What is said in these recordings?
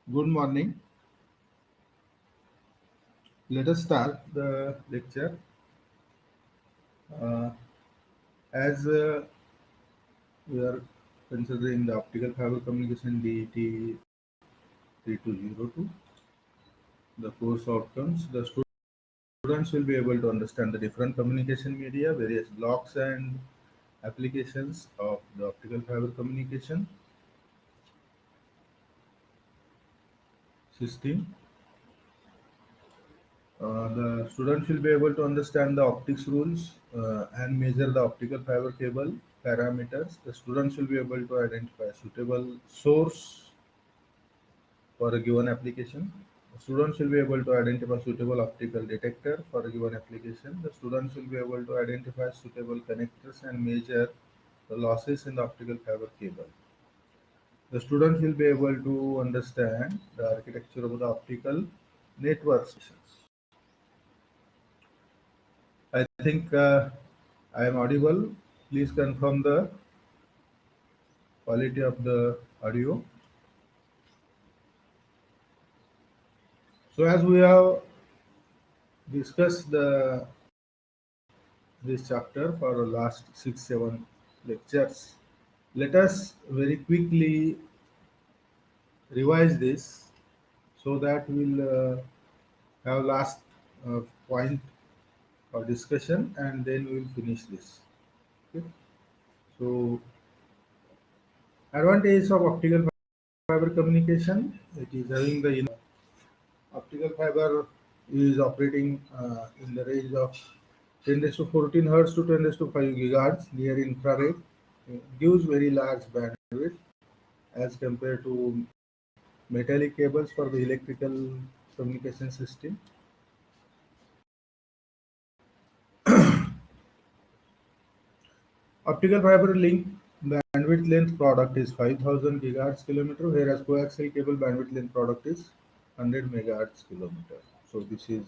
Good morning. Let us start the lecture. Uh, as we are considering the optical fiber communication DET 3202, the course outcomes, the students will be able to understand the different communication media, various blocks and applications of the optical fiber communication system. The students will be able to understand the optics rules and measure the optical fiber cable parameters. The students will be able to identify a suitable source for a given application. The students will be able to identify suitable optical detector for a given application. The students will be able to identify suitable connectors and measure the losses in the optical fiber cable. The students will be able to understand the architecture of the optical network systems. I think I am audible. Please confirm the quality of the audio. So as we have discussed this chapter for the last 6-7 lectures, let us very quickly revise this so that we'll have last point for discussion and then we'll finish this. Okay? So advantages of optical fiber communication. It is having the optical fiber is operating in the range of 10 raised to 14 hertz to 10 raised to 5 gigahertz near infrared. Gives very large bandwidth as compared to metallic cables for the electrical communication system. Optical fiber link bandwidth length product is 5000 gigahertz kilometer, whereas coaxial cable bandwidth length product is 100 megahertz kilometer. So this is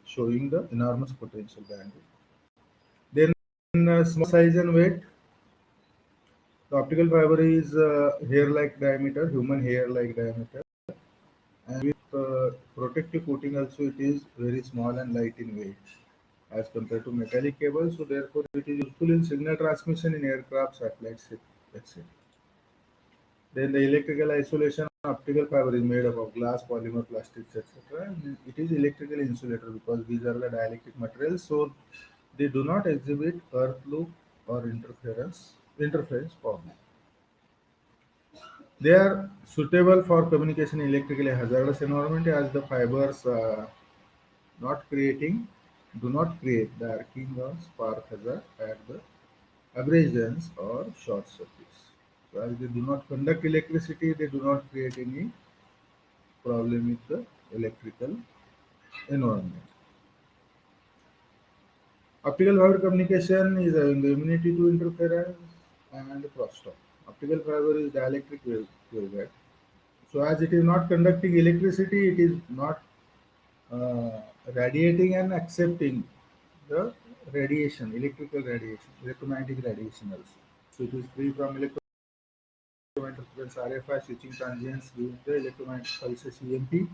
showing the enormous potential bandwidth. Then small size and weight. The optical fiber is hair-like diameter, human hair-like diameter, and with protective coating also it is very small and light in weight as compared to metallic cable. So therefore it is useful in signal transmission in aircraft, satellites, etc. Then the electrical isolation optical fiber is made up of glass, polymer, plastics, etc. And it is electrical insulator because these are the dielectric materials, so they do not exhibit earth loop or interference problem. They are suitable for communication in electrically hazardous environment as the fibers not creating do not create the arcing or spark hazard at the abrasions or short circuits. So as they do not conduct electricity, they do not create any problem with the electrical environment. Optical fiber communication is having the immunity to interference and crosstalk. Optical fiber is dielectric waveguide. So as it is not conducting electricity, it is not uh, radiating and accepting the radiation, electrical radiation, electromagnetic radiation also. So it is free from electromagnetic frequency RFI switching transients with the electromagnetic pulses EMP.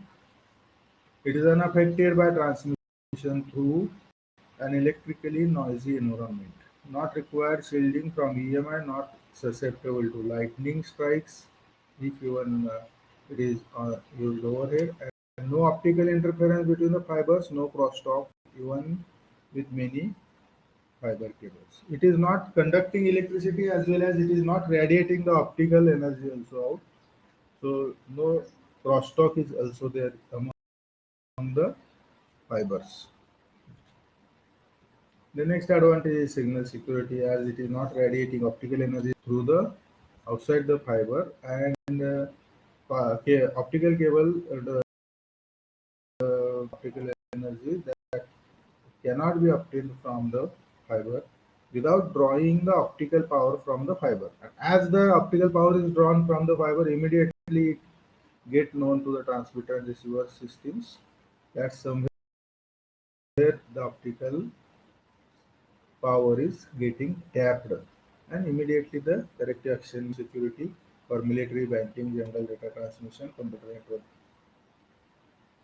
It is unaffected by transmission through an electrically noisy environment. Not required shielding from EMI, not susceptible to lightning strikes if even it is used overhead. And no optical interference between the fibers, no crosstalk even with many fiber cables. It is not conducting electricity as well as it is not radiating the optical energy also out. So no crosstalk is also there among the fibers. The next advantage is signal security as it is not radiating optical energy through the outside the fiber and optical cable the optical energy that cannot be obtained from the fiber without drawing the optical power from the fiber. And as the optical power is drawn from the fiber, immediately it get known to the transmitter and receiver systems that somewhere the optical power is getting tapped and immediately the corrective action security for military, banking, general data transmission, computer network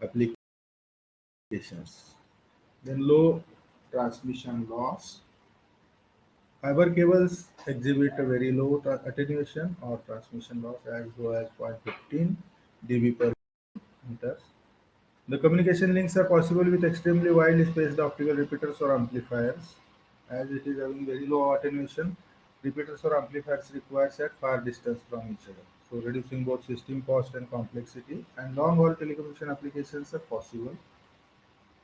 applications. Then low transmission loss. Fiber cables exhibit a very low attenuation or transmission loss as low as 0.15 dB per meter. The communication links are possible with extremely widely spaced optical repeaters or amplifiers. As it is having very low attenuation, repeaters or amplifiers required at far distance from each other. So reducing both system cost and complexity, and long haul telecommunication applications are possible.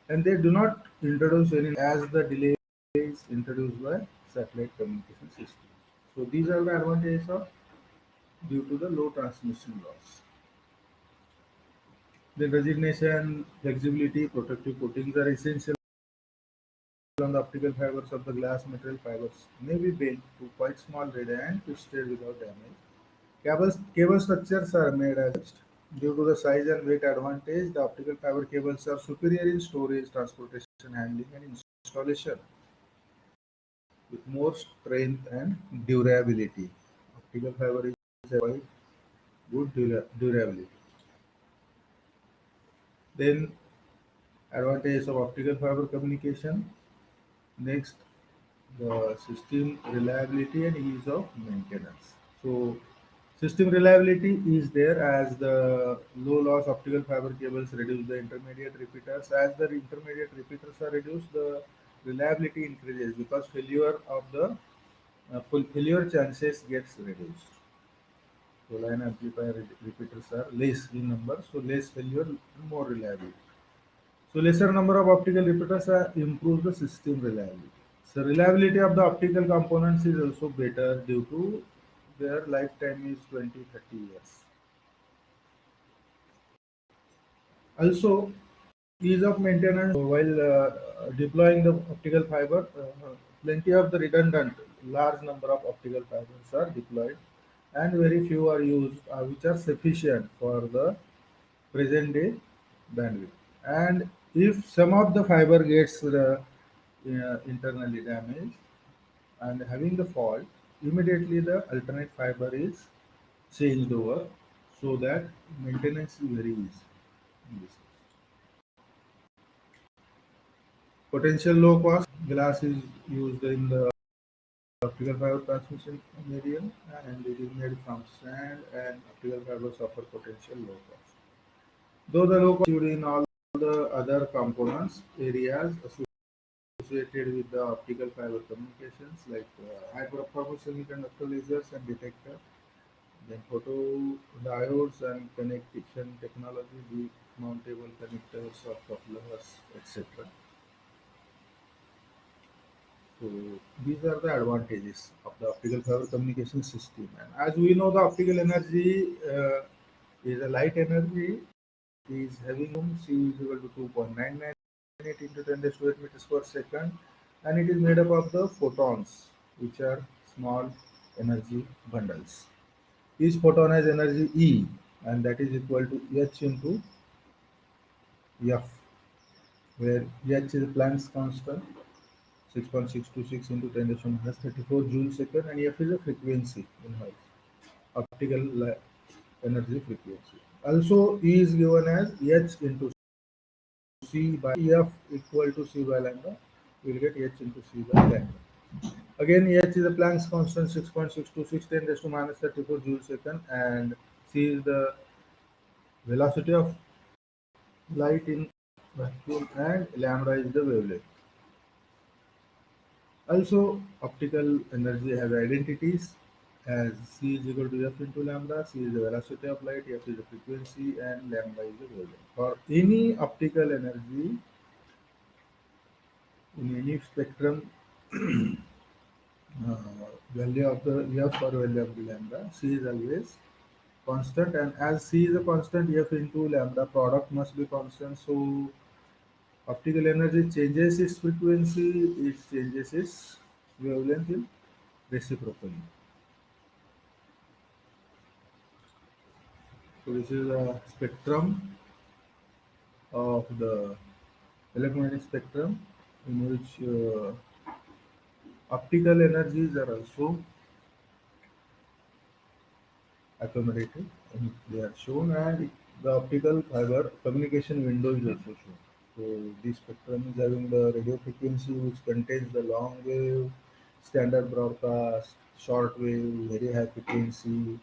And they do not introduce any as the delay is introduced by satellite communication systems. So these are the advantages of due to the low transmission loss. The designation, flexibility, protective coatings are essential on the optical fibers of the glass material. Fibers may be bent to quite small radii and twisted without damage. Cable structures are made as fixed. Due to the size and weight advantage, the optical fiber cables are superior in storage, transportation, handling, and installation with more strength and durability. Optical fiber is a quite good durability. Then advantages of optical fiber communication. Next, the system reliability and ease of maintenance. So system reliability is there as the low loss optical fiber cables reduce the intermediate repeaters. As the intermediate repeaters are reduced, the reliability increases because failure of the failure chances gets reduced. So line amplifier repeaters are less in number, so less failure, more reliability. So lesser number of optical repeaters improves the system reliability. So reliability of the optical components is also better due to their lifetime is 20-30 years. Also, ease of maintenance while deploying the optical fiber, plenty of the redundant large number of optical fibers are deployed and very few are used which are sufficient for the present day bandwidth. And if some of the fiber gets internally damaged and having the fault, immediately the alternate fiber is changed over so that maintenance is very easy. in this. Potential low cost glass is used in the optical fiber transmission medium and it is made from sand and optical fibers offer potential low cost. Though the low cost is in all the other components areas associated with the optical fiber communications like high performance semiconductor lasers and detector, then photodiodes and connection technology, deep mountable connectors of couplers, etc. So these are the advantages of the optical fiber communication system. And as we know, the optical energy is a light energy is having C is equal to 2.998 into 10 raised to 8 meters per second, and it is made up of the photons, which are small energy bundles. Each photon has energy E, and that is equal to H into F, where H is Planck's constant, 6.626 into 10 raised to minus 34 joule second, and F is a frequency in hertz, optical energy frequency. Also, E is given as H into C by F equal to C by lambda, we will get H into C by lambda. Again, H is a Planck's constant 6.626 10 raised to minus 34 joule second, and C is the velocity of light in vacuum, and lambda is the wavelength. Also, optical energy has identities as C is equal to F into lambda, C is the velocity of light, F is the frequency, and lambda is the wavelength. For any optical energy in any spectrum, uh, value of the F or value of the lambda, C is always constant, and as C is a constant, F into lambda product must be constant. So optical energy changes its frequency, it changes its wavelength in reciprocally. So this is a spectrum of the electromagnetic spectrum in which optical energies are also accommodated and they are shown, and the optical fiber communication window is also shown. So this spectrum is having the radio frequency which contains the long wave, standard broadcast, short wave, very high frequency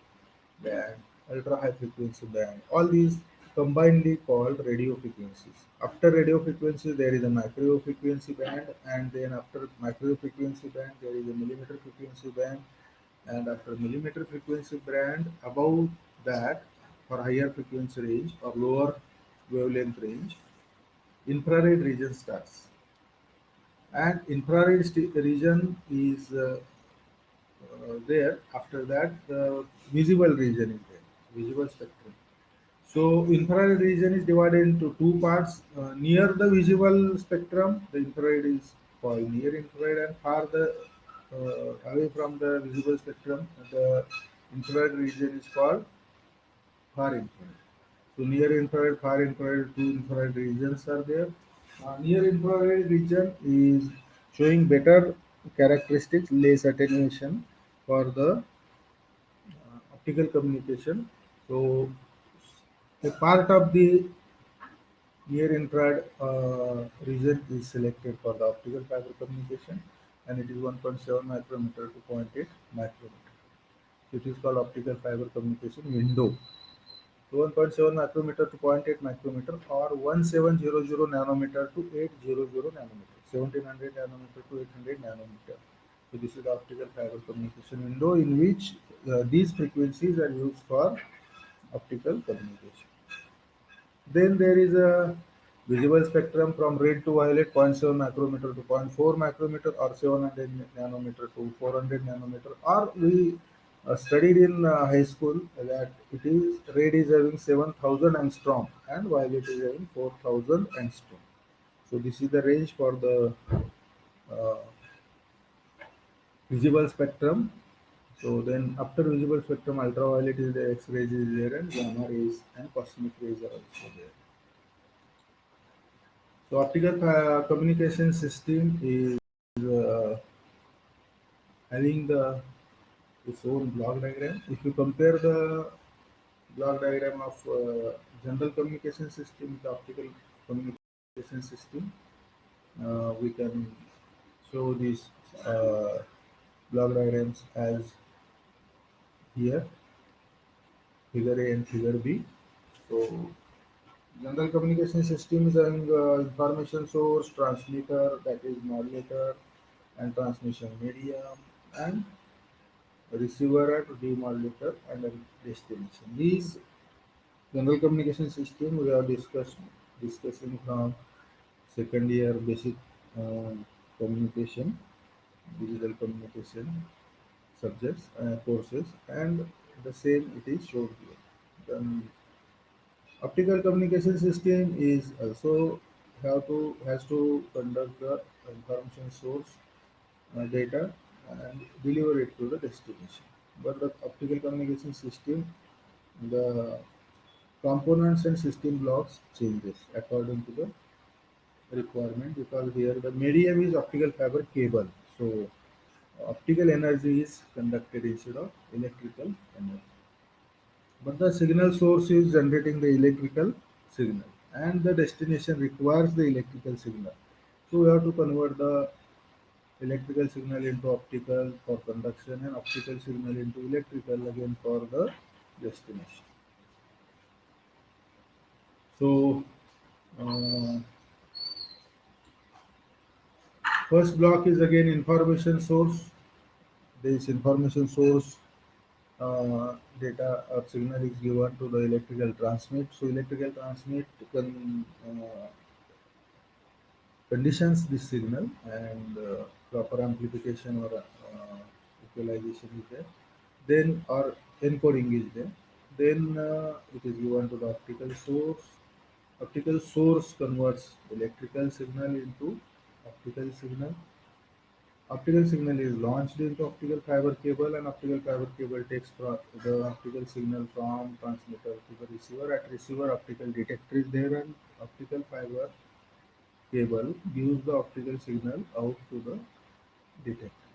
band, ultra high frequency band. All these combinedly called radio frequencies. After radio frequency, there is a micro frequency band, and then after micro frequency band, there is a millimeter frequency band, and after millimeter frequency band, above that, for higher frequency range or lower wavelength range, infrared region starts. And infrared region is there. After that, the visible region is there, visible spectrum. So infrared region is divided into two parts. Near the visible spectrum, the infrared is called near infrared, and far the away from the visible spectrum, the infrared region is called far infrared. So near infrared, far infrared, two infrared regions are there. Near infrared region is showing better characteristics, less attenuation for the optical communication. So a part of the near infrared region is selected for the optical fiber communication, and it is 1.7 micrometer to zero point 0.8 micrometer. So it is called optical fiber communication window. So 1.7 micrometer to zero point 0.8 micrometer, or 1700 nanometer to 800 nanometer, 1700 nanometer to 800 nanometer. So this is the optical fiber communication window in which these frequencies are used for optical communication. Then there is a visible spectrum from red to violet, zero point 0.7 micrometer to zero point 0.4 micrometer, or 700 nanometer to 400 nanometer. Or we studied in high school that it is red is having 7,000 angstrom and violet is having 4,000 angstrom. So this is the range for the uh, visible spectrum. So then after visible spectrum, ultraviolet is there, X-rays is there, and gamma rays and cosmic rays are also there. So optical communication system is uh, having its own block diagram. If you compare the block diagram of general communication system with the optical communication system, we can show these uh, block diagrams as here, figure A and figure B. So general communication system is having information source, transmitter, that is modulator, and transmission medium, and receiver at demodulator, and a destination. These general communication system we are discussing from second year basic uh, communication, digital communication subjects courses, and the same it is shown here. Then optical communication system is also has to conduct the information source data and deliver it to the destination. But the optical communication system, the components and system blocks changes according to the requirement, because here the medium is optical fiber cable. So optical energy is conducted instead of electrical energy. But the signal source is generating the electrical signal, and the destination requires the electrical signal. So we have to convert the electrical signal into optical for conduction, and optical signal into electrical again for the destination. So uh, first block is again information source. This information source data or signal is given to the electrical transmit. So electrical transmit conditions this signal, and proper amplification or equalization is there. Then or encoding is there. Then it is given to the optical source. Optical source converts electrical signal into optical signal. Optical signal is launched into optical fiber cable, and optical fiber cable takes the optical signal from transmitter to the receiver. At receiver, optical detector is there, and optical fiber cable gives the optical signal out to the detector.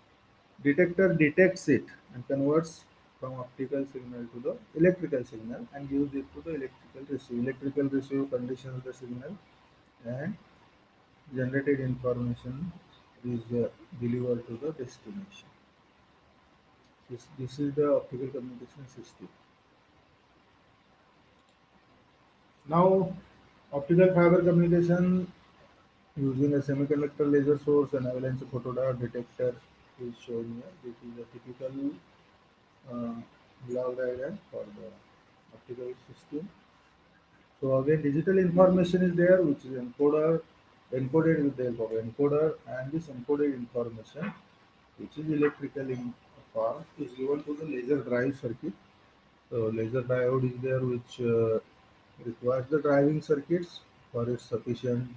Detector detects it and converts. from optical signal to the electrical signal and gives it to the electrical receiver. Electrical receiver conditions the signal and generated information is delivered to the destination. This is the optical communication system. Now, optical fiber communication using a semiconductor laser source and avalanche photodiode detector is shown here. This is a typical uh, block diagram for the optical system. So again, digital information is there, which is encoded with the help of encoder, and this encoded information, which is electrical in form, is given to the laser drive circuit. So laser diode is there, which requires the driving circuits for its sufficient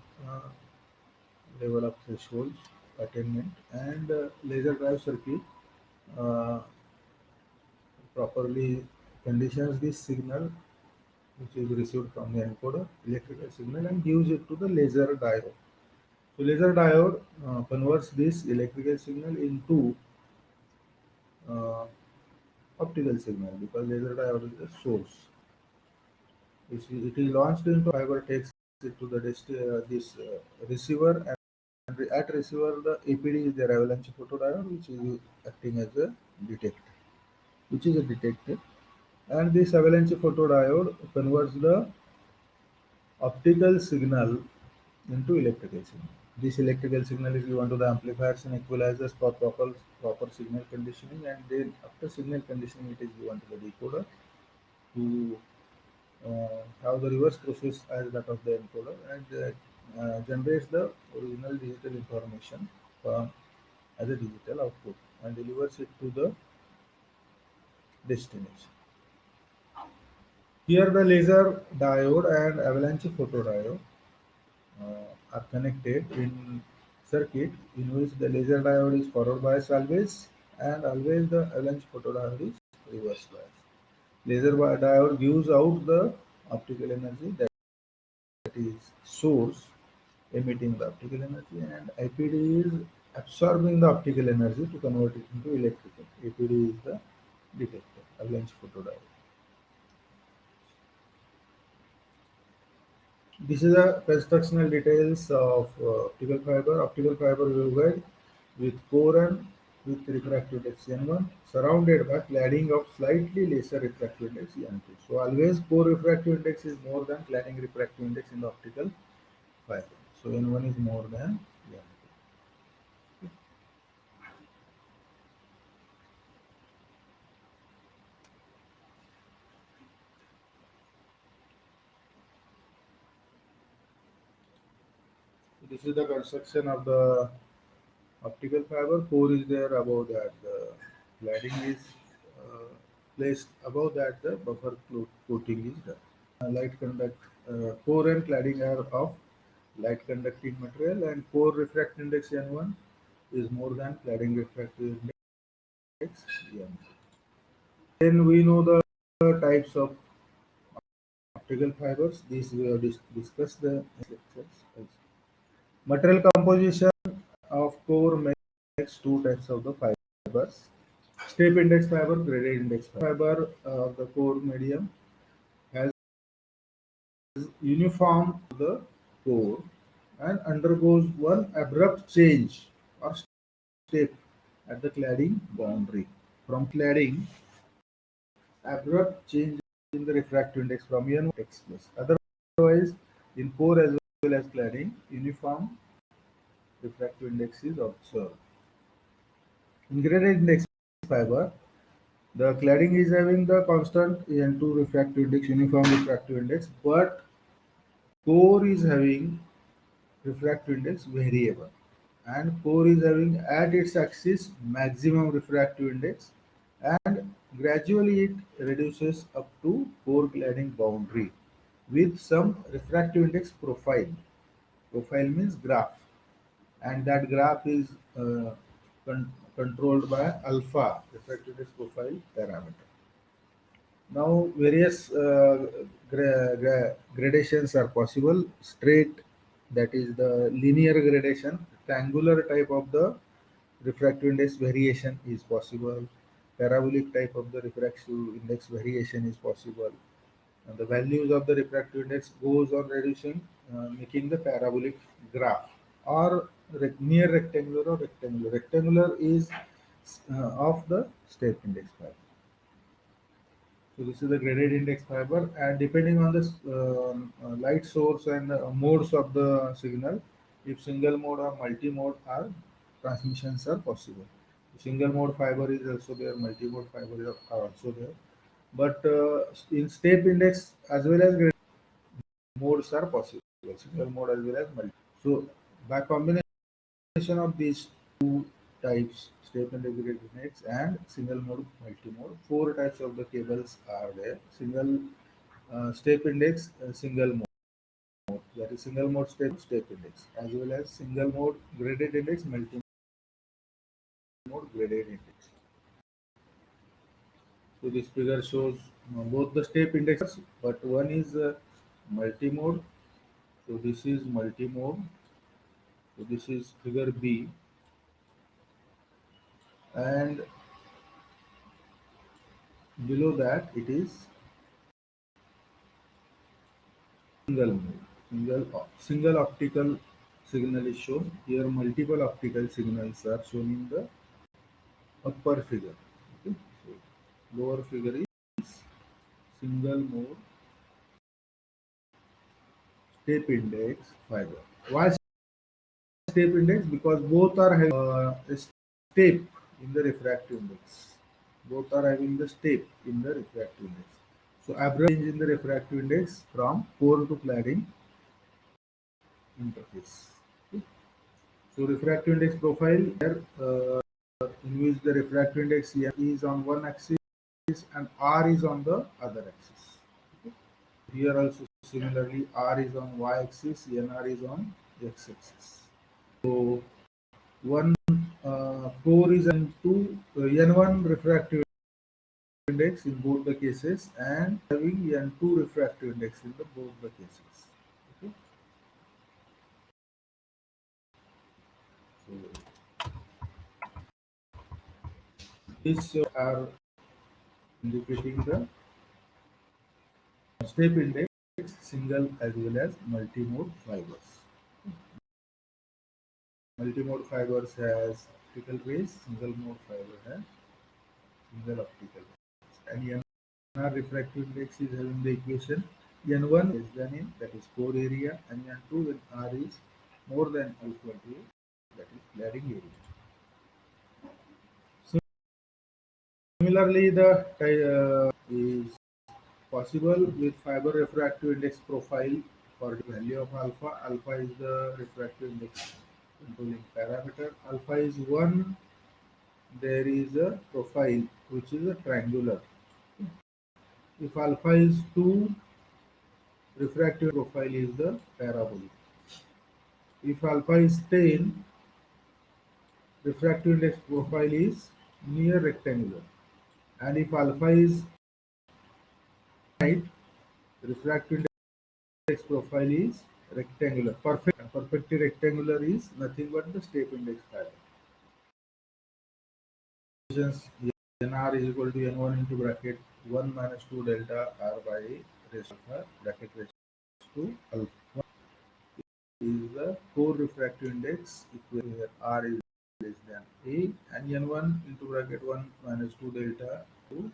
level of thresholds attainment, and laser drive circuit uh, properly conditions this signal which is received from the encoder electrical signal and gives it to the laser diode. So laser diode converts this electrical signal into uh, optical signal because laser diode is the source. It is launched into fiber, takes it to the this receiver, and at receiver the APD is the avalanche photodiode, which is acting as a detector, which is a detector, and this avalanche photodiode converts the optical signal into electrical signal. This electrical signal is given to the amplifiers and equalizers for proper signal conditioning, and then after signal conditioning, it is given to the decoder to have the reverse process as that of the encoder and generates the original digital information as a digital output and delivers it to the destination. Here, the laser diode and avalanche photodiode are connected in circuit in which the laser diode is forward bias always and always the avalanche photodiode is reverse bias. Laser diode gives out the optical energy that is source emitting the optical energy and IPD is absorbing the optical energy to convert it into electrical. APD is the detector, avalanche photodiode. This is the constructional details of optical fiber. Optical fiber waveguide with core and with refractive index N1 surrounded by cladding of slightly lesser refractive index N2. So always core refractive index is more than cladding refractive index in the optical fiber. So N1 is more than N2. This is the construction of the optical fiber. Core is there above that. The cladding is uh, placed above that. The buffer coating is done. Light conduct core and cladding are of light conducting material and core refractive index N1 is more than cladding refractive index N. Then we know the types of optical fibers. These we have discussed the lectures also. Material composition of core makes two types of the fibers. Step index fiber, graded index fiber of the core medium has uniform to the core and undergoes one abrupt change or step at the cladding boundary. From cladding, abrupt change in the refractive index from N takes place. Otherwise, in core as well as cladding, uniform refractive index is observed. In graded index fiber, the cladding is having the constant N2 refractive index, uniform refractive index, but core is having refractive index variable and core is having at its axis maximum refractive index and gradually it reduces up to core cladding boundary with some refractive index profile. Profile means graph and that graph is controlled by alpha refractive index profile parameter. Now, various gradations are possible. Straight, that is the linear gradation. Triangular type of the refractive index variation is possible. parabolic type of the refractive index variation is possible. And the values of the refractive index goes on reducing, making the parabolic graph or near rectangular or rectangular. Rectangular is of the step index fiber. So this is the graded index fiber, and depending on the light source and modes of the signal, if single mode or multi-mode are transmissions are possible. Single mode fiber is also there, multi-mode fiber is also there. But in step index as well as graded modes are possible, single mode as well as multi. So by combination of these two types, step and graded index and single mode, multi-mode, four types of the cables are there. Single step index, single mode, that is single mode step index, as well as single mode graded index, multi mode graded index. So this figure shows both the step indexes, but one is multi-mode. So this is multi-mode. So this is figure B, and below that it is single mode. Single optical signal is shown here. Multiple optical signals are shown in the upper figure. Okay. So lower figure is single mode step index fiber. Why step index? Because both are having a step in the refractive index. Both are having the step in the refractive index. So average change in the refractive index from core to cladding interface. Okay. So refractive index profile here, in which the refractive index is on one axis and R is on the other axis. Okay. Here also similarly R is on Y axis, NR is on X axis. So one core is on two N1 refractive index in both the cases and having N2 refractive index in both the cases. Okay. So these are indicating the step index, single as well as multi-mode fibers. Multi-mode fibers has optical rays, single mode fiber has single optical rays. And NR refractive index is having the equation N1 less than N, that is core area, and N2 when R is more than or equal to A, that is cladding area. Similarly, the is possible with fiber refractive index profile for the value of alpha. Alpha is the refractive index controlling parameter. Alpha is 1, there is a profile which is a triangular. If alpha is 2, refractive profile is the parabolic. If alpha is 10, refractive index profile is near rectangular. And if alpha is right, refractive index profile is rectangular. Perfectly rectangular is nothing but the step index fiber. NR is equal to N1 into bracket 1 minus 2 delta R by raised to alpha bracket raised to alpha is the core refractive index equation here R is less than A, and N1 into bracket 1 minus 2 delta to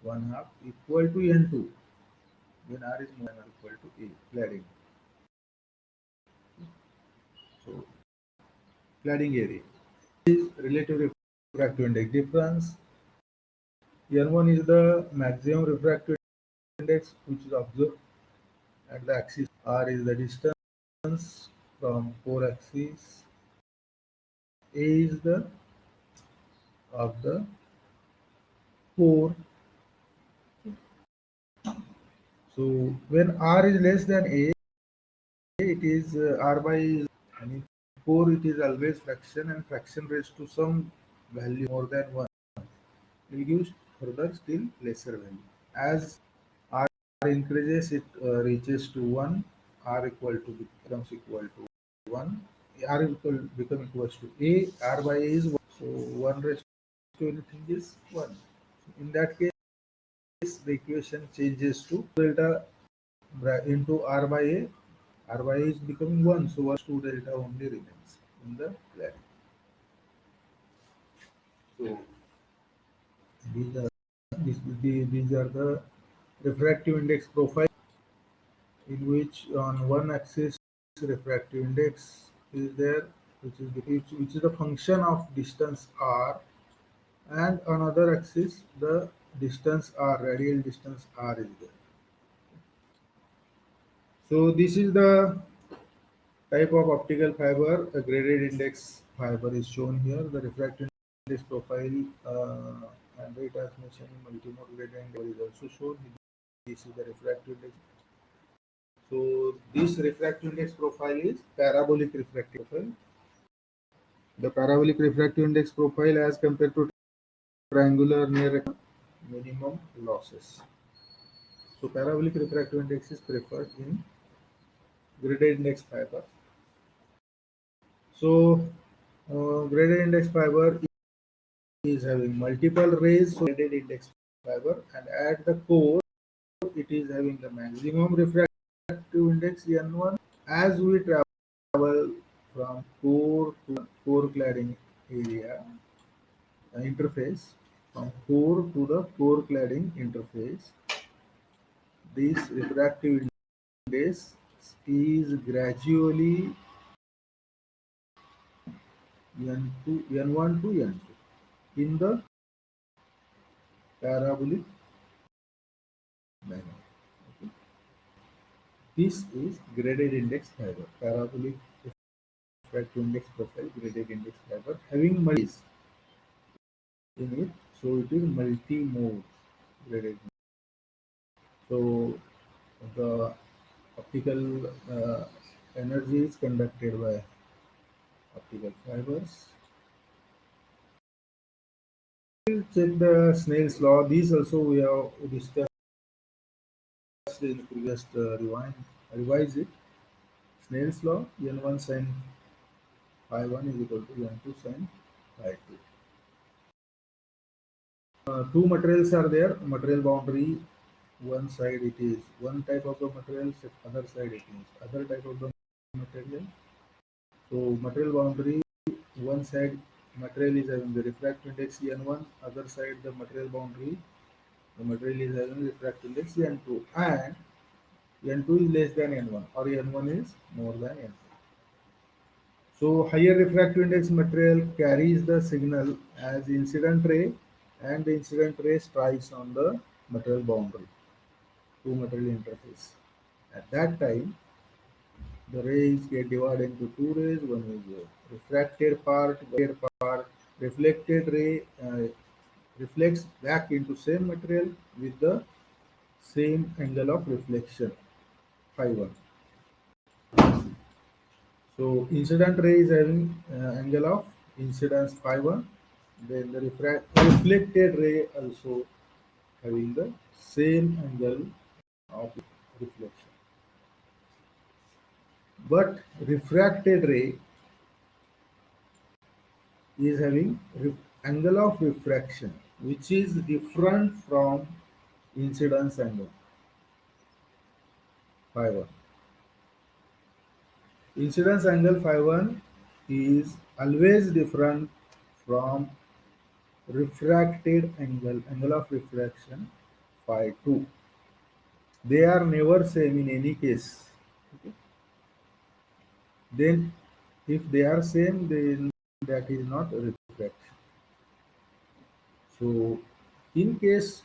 1 half equal to N2 when R is more than or equal to A, cladding. So cladding area is relative refractive index difference. N1 is the maximum refractive index which is observed at the axis. R is the distance from core axis. A is the of the core. So when R is less than A, it is R by, and in core it is always fraction, and fraction raised to some value more than 1 will give further still lesser value. As R increases, it reaches to 1, R equal to becomes equal to 1, R equal become equals to A, R by A is 1. So 1 raised to anything is 1. In that case, the equation changes to delta into r by a. R by a is becoming 1, so 1 2 delta only remains in the cladding. So these are, these are the refractive index profile, in which on one axis refractive index is there, which is the function of distance r, and on other axis the distance r, radial distance r is there. So this is the type of optical fiber. A graded index fiber is shown here. The refractive index profile and ray transmission multimode graded index is also shown. This is the refractive index. So this refractive index profile is parabolic refractive profile. The parabolic refractive index profile as compared to triangular near minimum losses. So parabolic refractive index is preferred in graded index fiber. So graded index fiber is having multiple rays, so graded index fiber, and at the core it is having the maximum refractive index n1. As we travel from core to core cladding area interface, from core to the core cladding interface, this refractive index is gradually n2, n1 to n2 in the parabolic manner. Okay. This is graded index fiber, parabolic refractive index profile, graded index fiber having multis in it, so it is multi-mode graded. So the optical energy is conducted by optical fibers. We'll check the Snell's law. These also we have discussed in previous revise it. Snell's law, n1 sin phi 1 is equal to n2 sin phi 2. Two materials are there. Material boundary, one side it is one type of the material, other side it is other type of the material. So material boundary, one side material is having the refractive index n1, other side the material boundary, the material is having refractive index n2, and n2 is less than n1 or n1 is more than n2. So higher refractive index material carries the signal as incident ray, and the incident ray strikes on the material boundary, two material interface. At that time, the rays get divided into two rays. One is refracted part. Reflected ray reflects back into same material with the same angle of reflection, phi 1. So incident ray is having angle of incidence phi 1. Then the reflected ray also having the same angle of reflection. But refracted ray is having angle of refraction which is different from incidence angle phi 1. Incidence angle phi 1 is always different from refracted angle of refraction phi 2. They are never same in any case. Okay. Then if they are same, then that is not refraction. So in case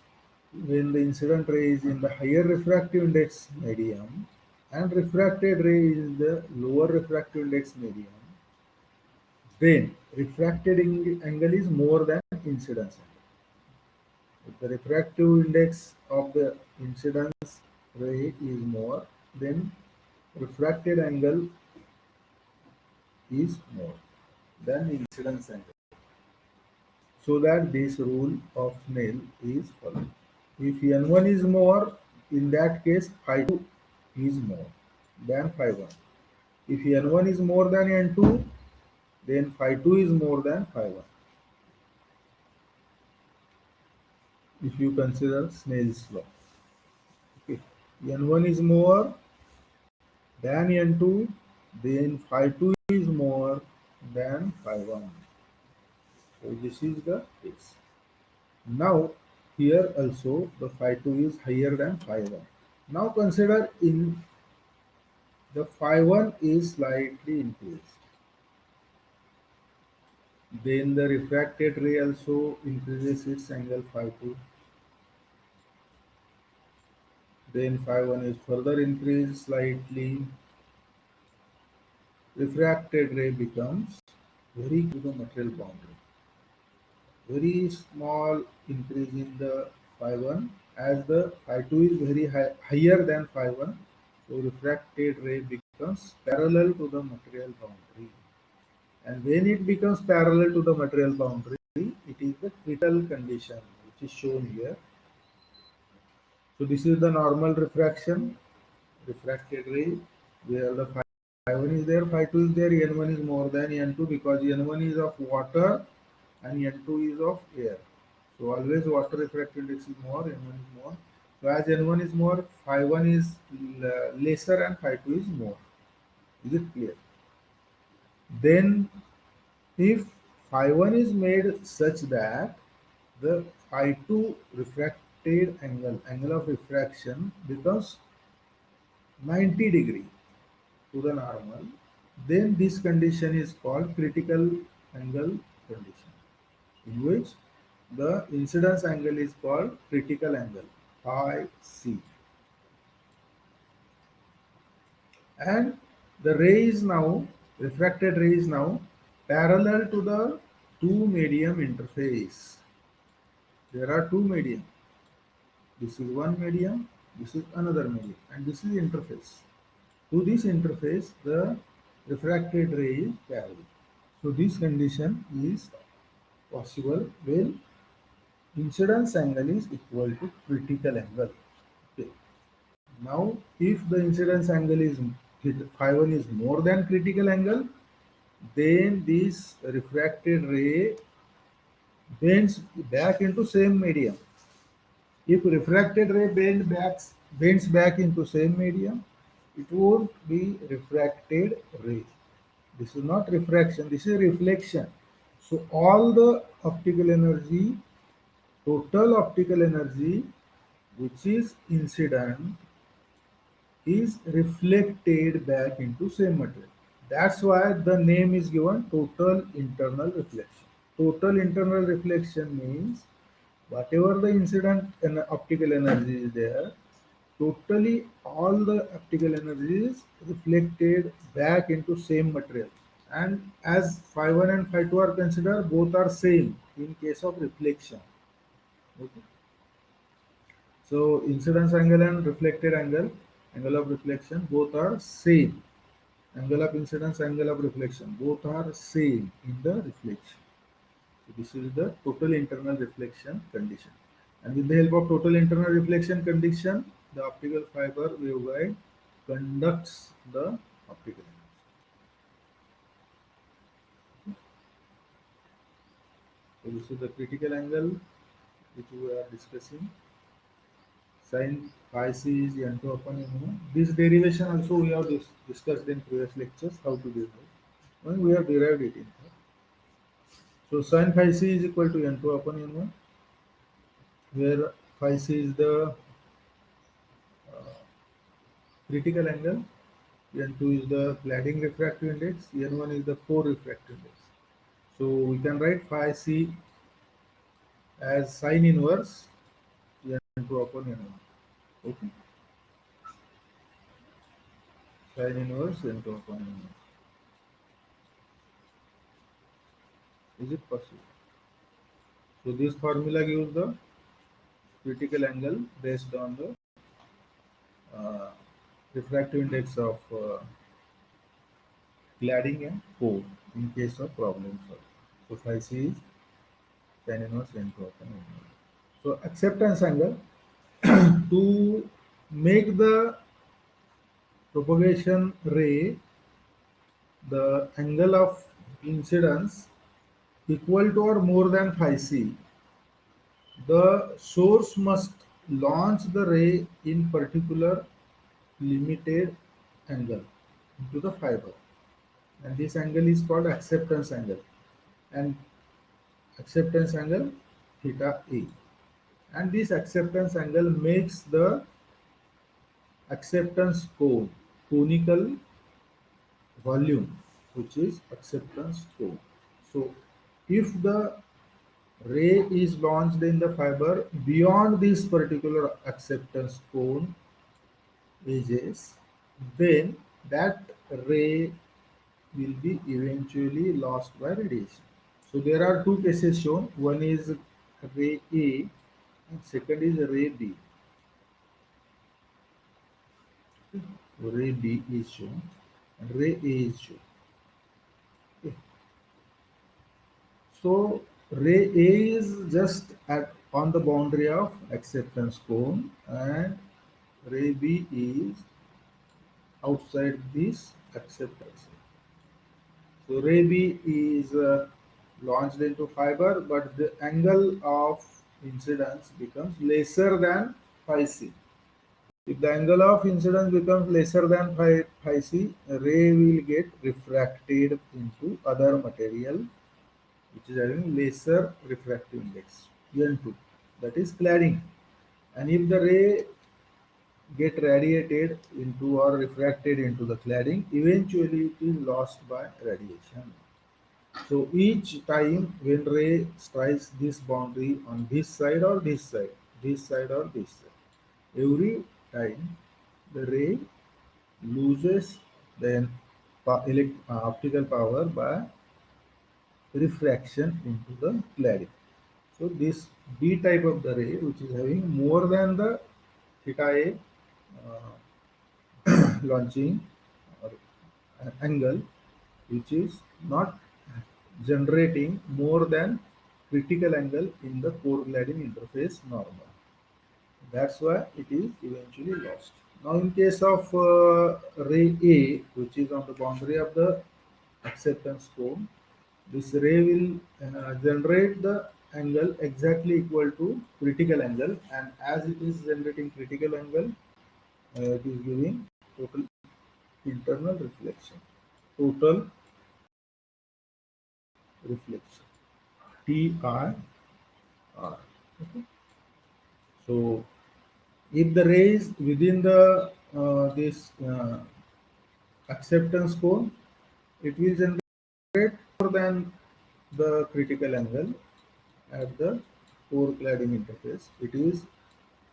when the incident ray is in the higher refractive index medium and refracted ray is the lower refractive index medium, then refracted angle is more than incidence angle. If the refractive index of the incidence ray is more, then refracted angle is more than incidence angle. So that this rule of Snell is followed. If n1 is more, in that case phi 2 is more than phi 1. If n1 is more than n2, then phi 2 is more than phi 1. if you consider Snell's law. Okay. N1 is more than N2, then phi 2 is more than phi 1. So this is the case. Now here also the phi 2 is higher than phi 1. Now consider in the phi 1 is slightly increased. Then the refracted ray also increases its angle phi 2. Then phi 1 is further increased slightly. Refracted ray becomes very to the material boundary. Very small increase in the phi 1 as the phi 2 is very higher than phi 1. So refracted ray becomes parallel to the material boundary. And when it becomes parallel to the material boundary, it is the critical condition which is shown here. So this is the normal refraction, refracted ray, where the phi 1 is there, phi 2 is there, N1 is more than N2 because N1 is of water and N2 is of air. So always water refractive index is more, N1 is more. So as N1 is more, phi 1 is lesser and phi 2 is more. Is it clear? Then if phi 1 is made such that the phi 2 refracted angle of refraction becomes 90 degree to the normal, then this condition is called critical angle condition, in which the incidence angle is called critical angle phi c, and the ray is now refracted ray is now parallel to the two medium interface. There are two medium. This is one medium, this is another medium, and this is interface. To this interface, the refracted ray is parallel. So this condition is possible when incidence angle is equal to critical angle. Okay. Now, if the incidence angle is phi 1 is more than critical angle, then this refracted ray bends back into same medium. If refracted ray bends back into same medium, it won't be refracted ray. This is not refraction, this is reflection. So all the optical energy, total optical energy which is incident is reflected back into same material. That's why the name is given total internal reflection. Total internal reflection means whatever the incident and optical energy is there, totally all the optical energy is reflected back into same material. And as phi 1 and phi 2 are considered, both are same in case of reflection. Okay. So incidence angle and reflected angle, angle of reflection, both are same. Angle of incidence, angle of reflection, both are same in the reflection. So this is the total internal reflection condition. And with the help of total internal reflection condition, the optical fiber waveguide conducts the optical energy. So this is the critical angle which we are discussing. Sin phi c is n2 upon n1. This derivation also we have discussed in previous lectures how to derive. When we have derived it in here. So sin phi c is equal to n2 upon n1, where phi c is the critical angle, n2 is the cladding refractive index, n1 is the core refractive index. So we can write phi c as sine inverse n2 upon n1. Okay, sine inverse n2 upon n1. Is it possible? So this formula gives the critical angle based on the refractive index of cladding and core in case of problem solving. So phi c is tan inverse n2 upon n1. So acceptance angle to make the propagation ray the angle of incidence equal to or more than phi c, The source must launch the ray in particular limited angle into the fiber, and this angle is called acceptance angle, and acceptance angle theta A, and this acceptance angle makes the acceptance conical volume, which is acceptance cone. So if the ray is launched in the fiber beyond this particular acceptance cone edges, then that ray will be eventually lost by radiation. So there are two cases shown. One is ray A and second is ray B. Ray B is shown and ray A is shown. Okay. So ray A is just at on the boundary of acceptance cone and ray B is outside this acceptance. So ray B is launched into fiber, but the angle of incidence becomes lesser than phi c. If the angle of incidence becomes lesser than phi c, ray will get refracted into other material which is having lesser refractive index N2, that is cladding. And if the ray get radiated into or refracted into the cladding, eventually it is lost by radiation. So each time when ray strikes this boundary on this side or this side, this side or this side, every time the ray loses the optical power by refraction into the cladding. So this B type of the ray, which is having more than the theta A launching or angle, which is not generating more than critical angle in the core cladding interface normal. That's why it is eventually lost. Now in case of ray A, which is on the boundary of the acceptance cone, this ray will generate the angle exactly equal to critical angle, and as it is generating critical angle, it is giving total internal reflection. Total reflection. TIR. Okay. So if the ray is within the this acceptance cone, it will generate more than the critical angle at the core cladding interface. It is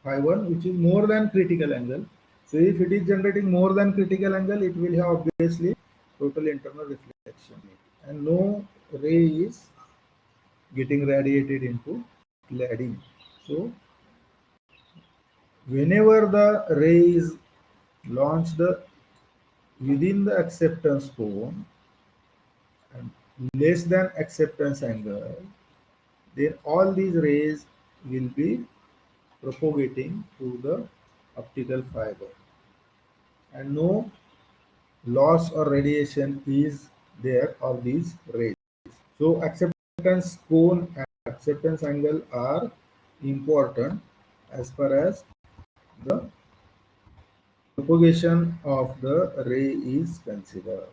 phi 1, which is more than critical angle. So if it is generating more than critical angle, it will have obviously total internal reflection, and no ray is getting radiated into cladding. So whenever the ray is launched within the acceptance cone and less than acceptance angle, then all these rays will be propagating through the optical fiber, and no loss or radiation is there of these rays. So acceptance cone and acceptance angle are important as far as the propagation of the ray is considered.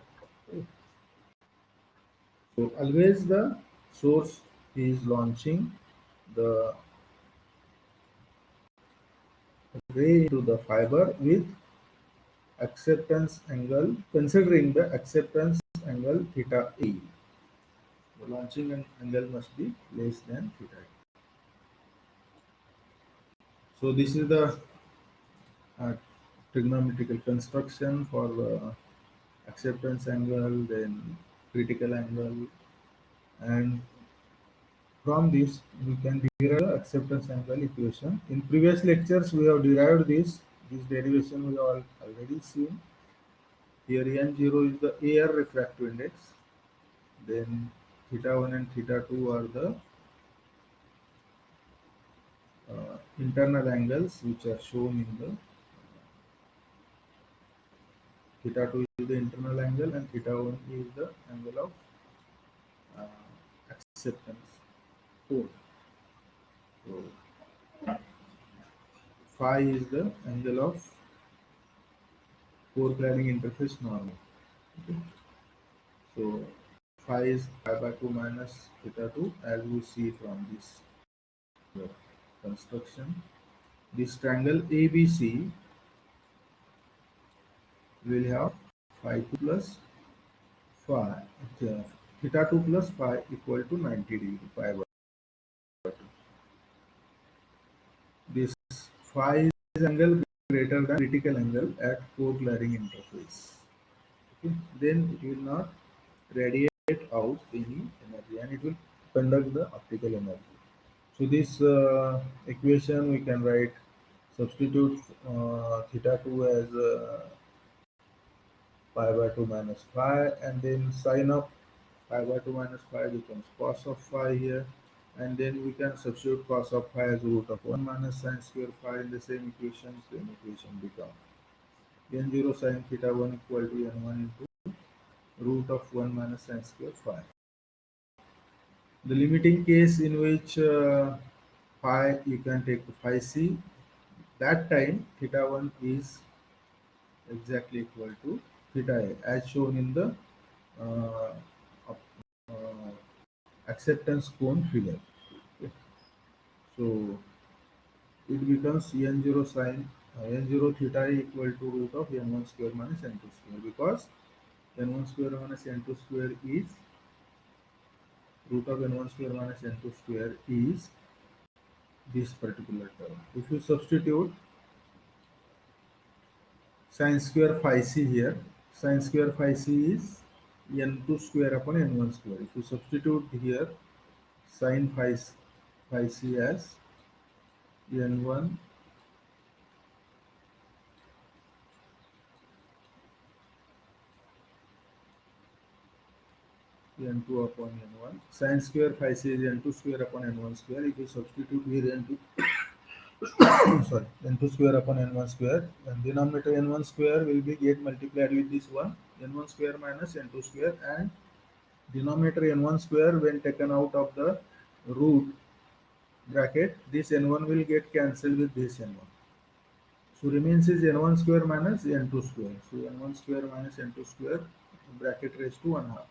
So always the source is launching the ray into the fiber with acceptance angle, considering the acceptance angle theta A. The launching angle must be less than theta A. So this is the uh, trigonometrical construction for the acceptance angle, then critical angle, and from this we can derive the acceptance angle equation. In previous lectures we have derived this derivation we have already seen. Here n0 is the air refractive index, then theta 1 and theta 2 are the internal angles which are shown in the theta 2 is the internal angle and theta 1 is the angle of acceptance cone. So phi is the angle of core cladding interface normal. Okay. So phi is pi by 2 minus theta 2 as we see from this construction. This triangle ABC will have phi 2 plus phi theta 2 plus phi equal to 90 degree pi by 2. This phi is angle greater than critical angle at core cladding interface. Okay. Then it will not radiate out any energy and it will conduct the optical energy. So this equation we can write, substitute theta 2 as pi by 2 minus phi, and then sine of pi by 2 minus phi becomes cos of phi here, and then we can substitute cos of phi as root of 1 minus sine square phi in the same equation. Same equation becomes n0 sine theta 1 equal to n1 into root of 1 minus sine square phi. The limiting case in which phi you can take phi c, that time theta 1 is exactly equal to theta a as shown in the uh, uh, acceptance cone figure. Okay. So it becomes n0 sine n0 theta equal to root of n1 square minus n2 square, because n1 square minus n2 square is root of n1 square minus n2 square is this particular term. If you substitute sine square phi c here, sine square phi c is n2 square upon n1 square. If you substitute here sine phi c as n1 n2 upon n1, sine square phi c is n2 square upon n1 square. If you substitute here n2 sorry, n2 square upon n1 square, and denominator n1 square will be get multiplied with this one, n1 square minus n2 square, and denominator n1 square when taken out of the root bracket, this n1 will get cancelled with this n1. So remains is n1 square minus n2 square. So n1 square minus n2 square bracket raised to 1 half.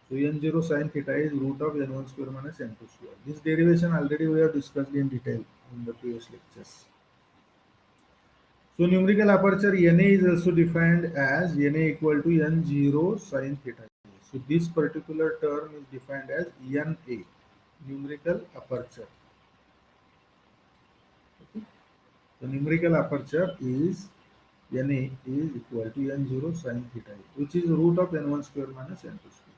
So n0 sine theta is root of n1 square minus n2 square. This derivation already we have discussed in detail in the previous lectures. So numerical aperture Na is also defined as Na equal to n0 sine theta. So this particular term is defined as Na, numerical aperture. Okay. The numerical aperture is Na is equal to n0 sine theta, which is root of n1 square minus n2 square.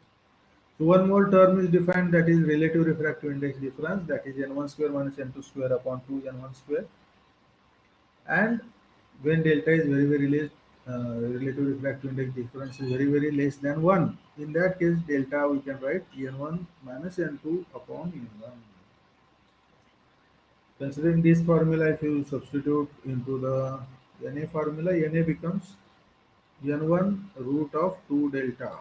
So one more term is defined, that is relative refractive index difference, that is n1 square minus n2 square upon 2 n1 square. And when delta is very less, relative refractive index difference is very less than 1, in that case delta we can write n1 minus n2 upon n1. Considering this formula, if you substitute into the Na formula, Na becomes n1 root of 2 delta,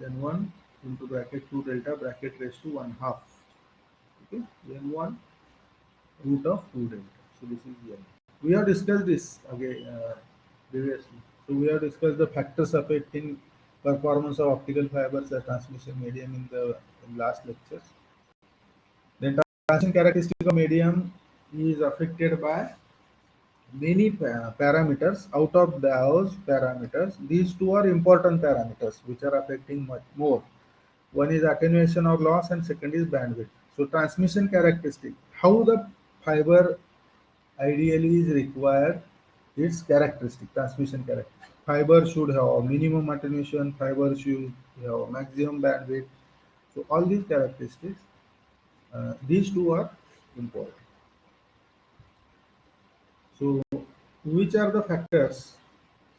n1 into bracket 2 delta bracket raised to 1 half. Okay, n1 root of 2 delta. So this is n. We have discussed this again previously. So we have discussed the factors affecting performance of optical fibers as transmission medium in last lectures. Then transmission characteristic of medium is affected by many parameters. Out of those parameters, these two are important parameters which are affecting much more. One is attenuation or loss, and second is bandwidth. So transmission characteristic, how the fiber ideally is required, its characteristic, transmission characteristic. Fiber should have minimum attenuation, fiber should have maximum bandwidth. So all these characteristics, these two are important. So which are the factors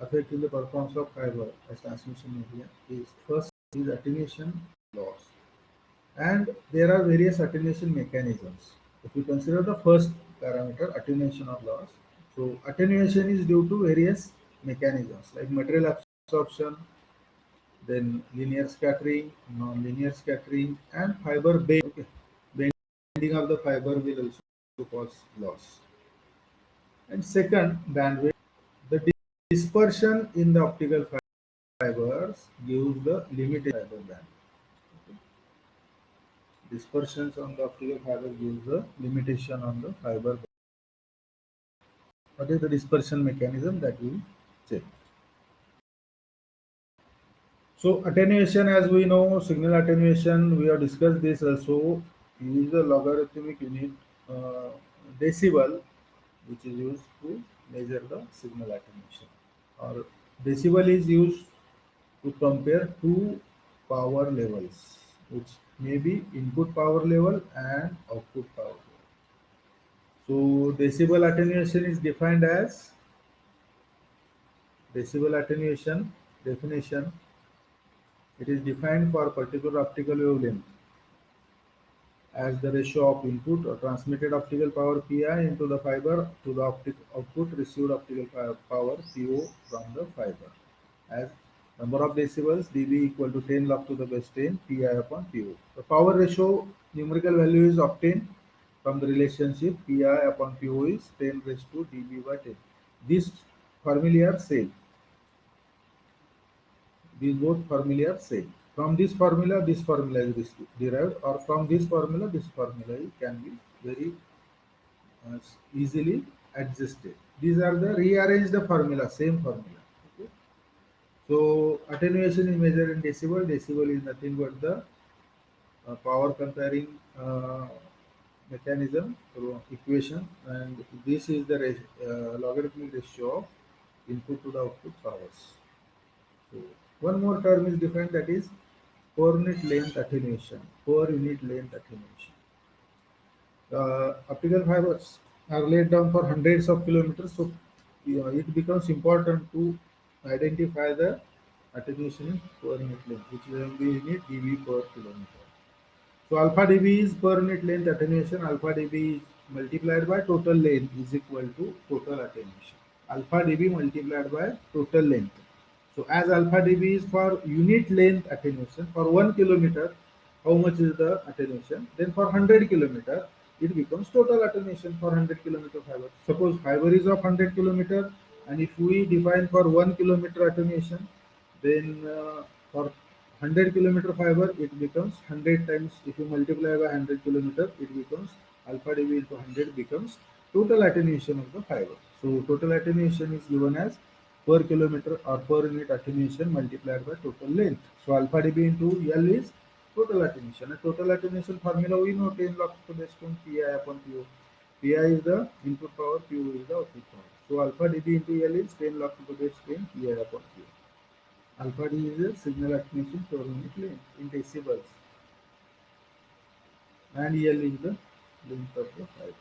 affecting the performance of fiber as transmission medium? Is first is attenuation loss, and there are various attenuation mechanisms. If you consider the first parameter, attenuation or loss, so attenuation is due to various mechanisms like material absorption, then linear scattering, non-linear scattering, and fiber bending. Okay. Bending of the fiber will also to cause loss. And second, bandwidth. The dispersion in the optical fibers gives the limited fiber band. Dispersions on the optical fiber gives the limitation on the fiber. What is the dispersion mechanism that we check? So attenuation, as we know, signal attenuation, we have discussed this also, is the logarithmic unit decibel, which is used to measure the signal attenuation. Or decibel is used to compare two power levels, which may be input power level and output power level. So decibel attenuation is defined as decibel attenuation definition. It is defined for particular optical wavelength as the ratio of input or transmitted optical power Pi into the fiber to the output received optical power Po from the fiber, as number of decibels dB equal to 10 log to the base 10 Pi upon Po. The power ratio numerical value is obtained from the relationship Pi upon Po is 10 raised to dB by 10. These formulae are same. These both formulae are same. From this formula is derived, or from this formula can be very easily adjusted. These are the rearranged formula, same formula. Okay. So attenuation is measured in decibel. Decibel is nothing but the power comparing mechanism equation, and this is the logarithmic ratio of input to the output powers. So one more term is defined, that is per unit length attenuation. Per unit length attenuation. Optical fibers are laid down for hundreds of kilometers, so it becomes important to identify the attenuation in per unit length, which will be unit dB per kilometer. So alpha dB is per unit length attenuation. Alpha dB is multiplied by total length is equal to total attenuation. Alpha dB multiplied by total length. So as alpha dB is for unit length attenuation, for 1 kilometer, how much is the attenuation? Then for 100 kilometer, it becomes total attenuation for 100 kilometer fiber. Suppose fiber is of 100 kilometer, and if we define for 1 kilometer attenuation, then for 100 kilometer fiber, it becomes 100 times. If you multiply by 100 kilometer, it becomes alpha dB into 100 becomes total attenuation of the fiber. So total attenuation is given as per kilometer or per unit attenuation multiplied by total length. So alpha dB into L is total attenuation. A total attenuation formula we know 10 log to the base 10 Pi upon Po. Pi is the input power, Po is the output power. So alpha dB into L is 10 log to the base 10 Pi upon Po. Alpha D is a signal attenuation per unit length in decibels, and L is the length of the fiber.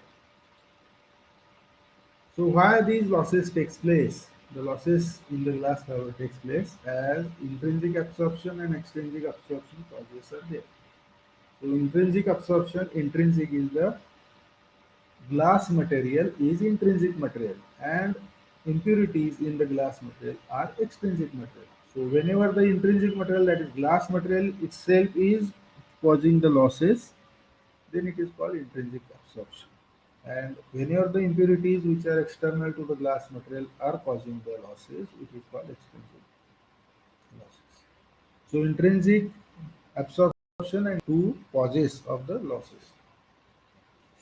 So why these losses takes place? The losses in the glass fiber takes place as intrinsic absorption and extrinsic absorption causes are there. So intrinsic is the glass material is intrinsic material, and impurities in the glass material are extrinsic material. So whenever the intrinsic material, that is glass material itself, is causing the losses, then it is called intrinsic absorption. And whenever the impurities which are external to the glass material are causing the losses, it is called extrinsic losses. So intrinsic absorption and two causes of the losses.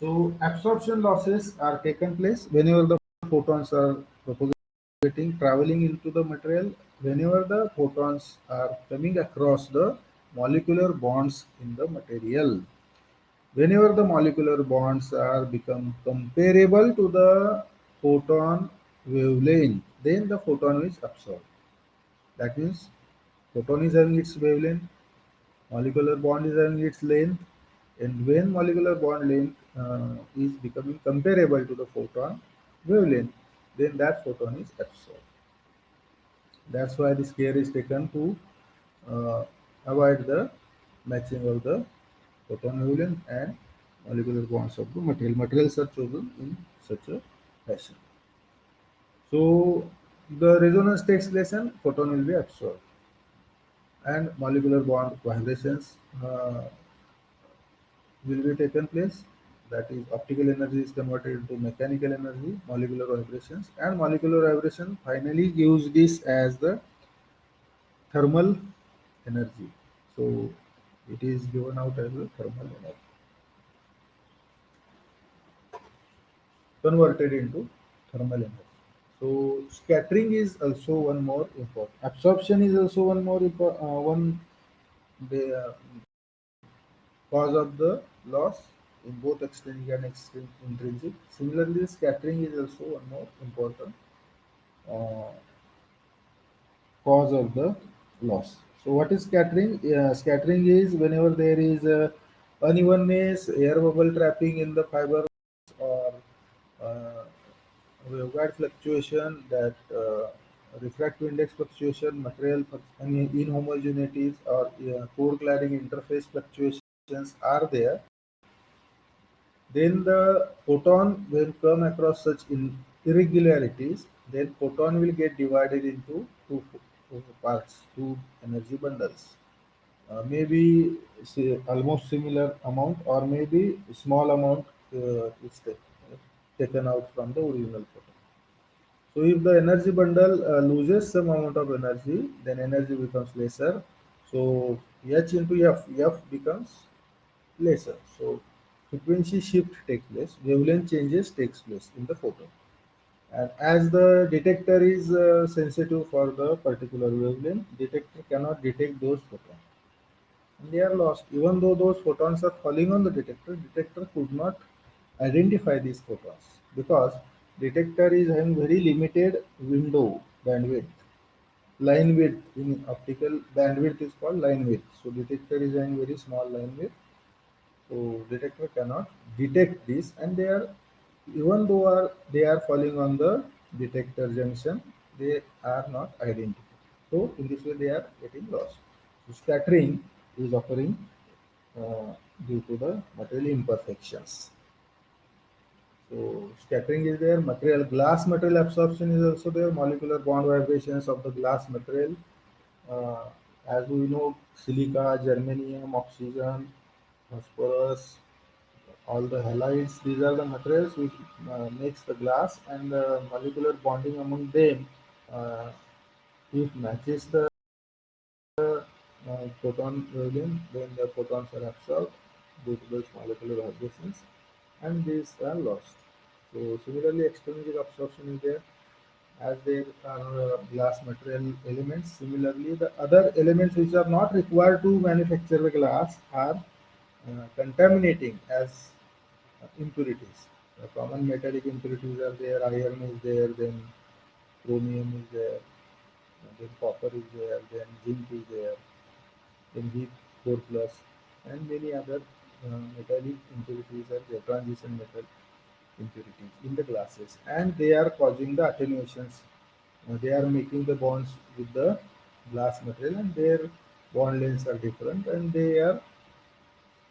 So absorption losses are taken place whenever the photons are propagating, traveling into the material, whenever the photons are coming across the molecular bonds in the material. Whenever the molecular bonds are become comparable to the photon wavelength, then the photon is absorbed. That means photon is having its wavelength, molecular bond is having its length, and when molecular bond length is becoming comparable to the photon wavelength, then that photon is absorbed. That's why this care is taken to uh, avoid the matching of the photon wavelength and molecular bonds of the material. Materials are chosen in such a fashion. So the resonance takes place and photon will be absorbed, and molecular bond vibrations will be taken place, That is, optical energy is converted into mechanical energy, molecular vibrations, and molecular vibration finally gives this as the thermal energy. So it is given out as a thermal energy, converted into thermal energy. So scattering is also one more important. Absorption is also one more one the cause of the loss in both extrinsic and intrinsic. Similarly, scattering is also one more important uh, cause of the loss. So what is scattering? Scattering is whenever there is unevenness, air bubble trapping in the fiber, or uh, waveguide fluctuation, that refractive index fluctuation, material inhomogeneities, or core cladding interface fluctuations are there, then the photon will come across such irregularities, then photon will get divided into two parts, two energy bundles. Maybe say almost similar amount, or maybe small amount is taken out from the original photon. So if the energy bundle loses some amount of energy, then energy becomes lesser. So H into F becomes lesser. So frequency shift takes place, wavelength changes takes place in the photon. And as the detector is sensitive for the particular wavelength, detector cannot detect those photons. And they are lost. Even though those photons are falling on the detector, detector could not identify these photons because detector is having very limited window bandwidth. Line width in optical bandwidth is called line width. So detector is having very small line width. So detector cannot detect this, and they are, even though they are falling on the detector junction, they are not identified. So in this way they are getting lost. So scattering is occurring due to the material imperfections. So scattering is there, material glass material absorption is also there, molecular bond vibrations of the glass material. Uh, as we know, silica, germanium, oxygen, phosphorus, all the halides, these are the materials which makes the glass, and the molecular bonding among them, uh, if matches the proton wavelength, then the photons are absorbed due to those molecular vibrations, and these are lost. So similarly, extrinsic absorption is there, as there are glass material elements. Similarly, the other elements which are not required to manufacture the glass are contaminating as impurities. The common metallic impurities are there, iron is there, then chromium is there, then copper is there, then zinc is there, then V4 plus, and many other metallic impurities are there, transition metal impurities in the glasses, and they are causing the attenuations. They are making the bonds with the glass material, and their bond lengths are different, and they are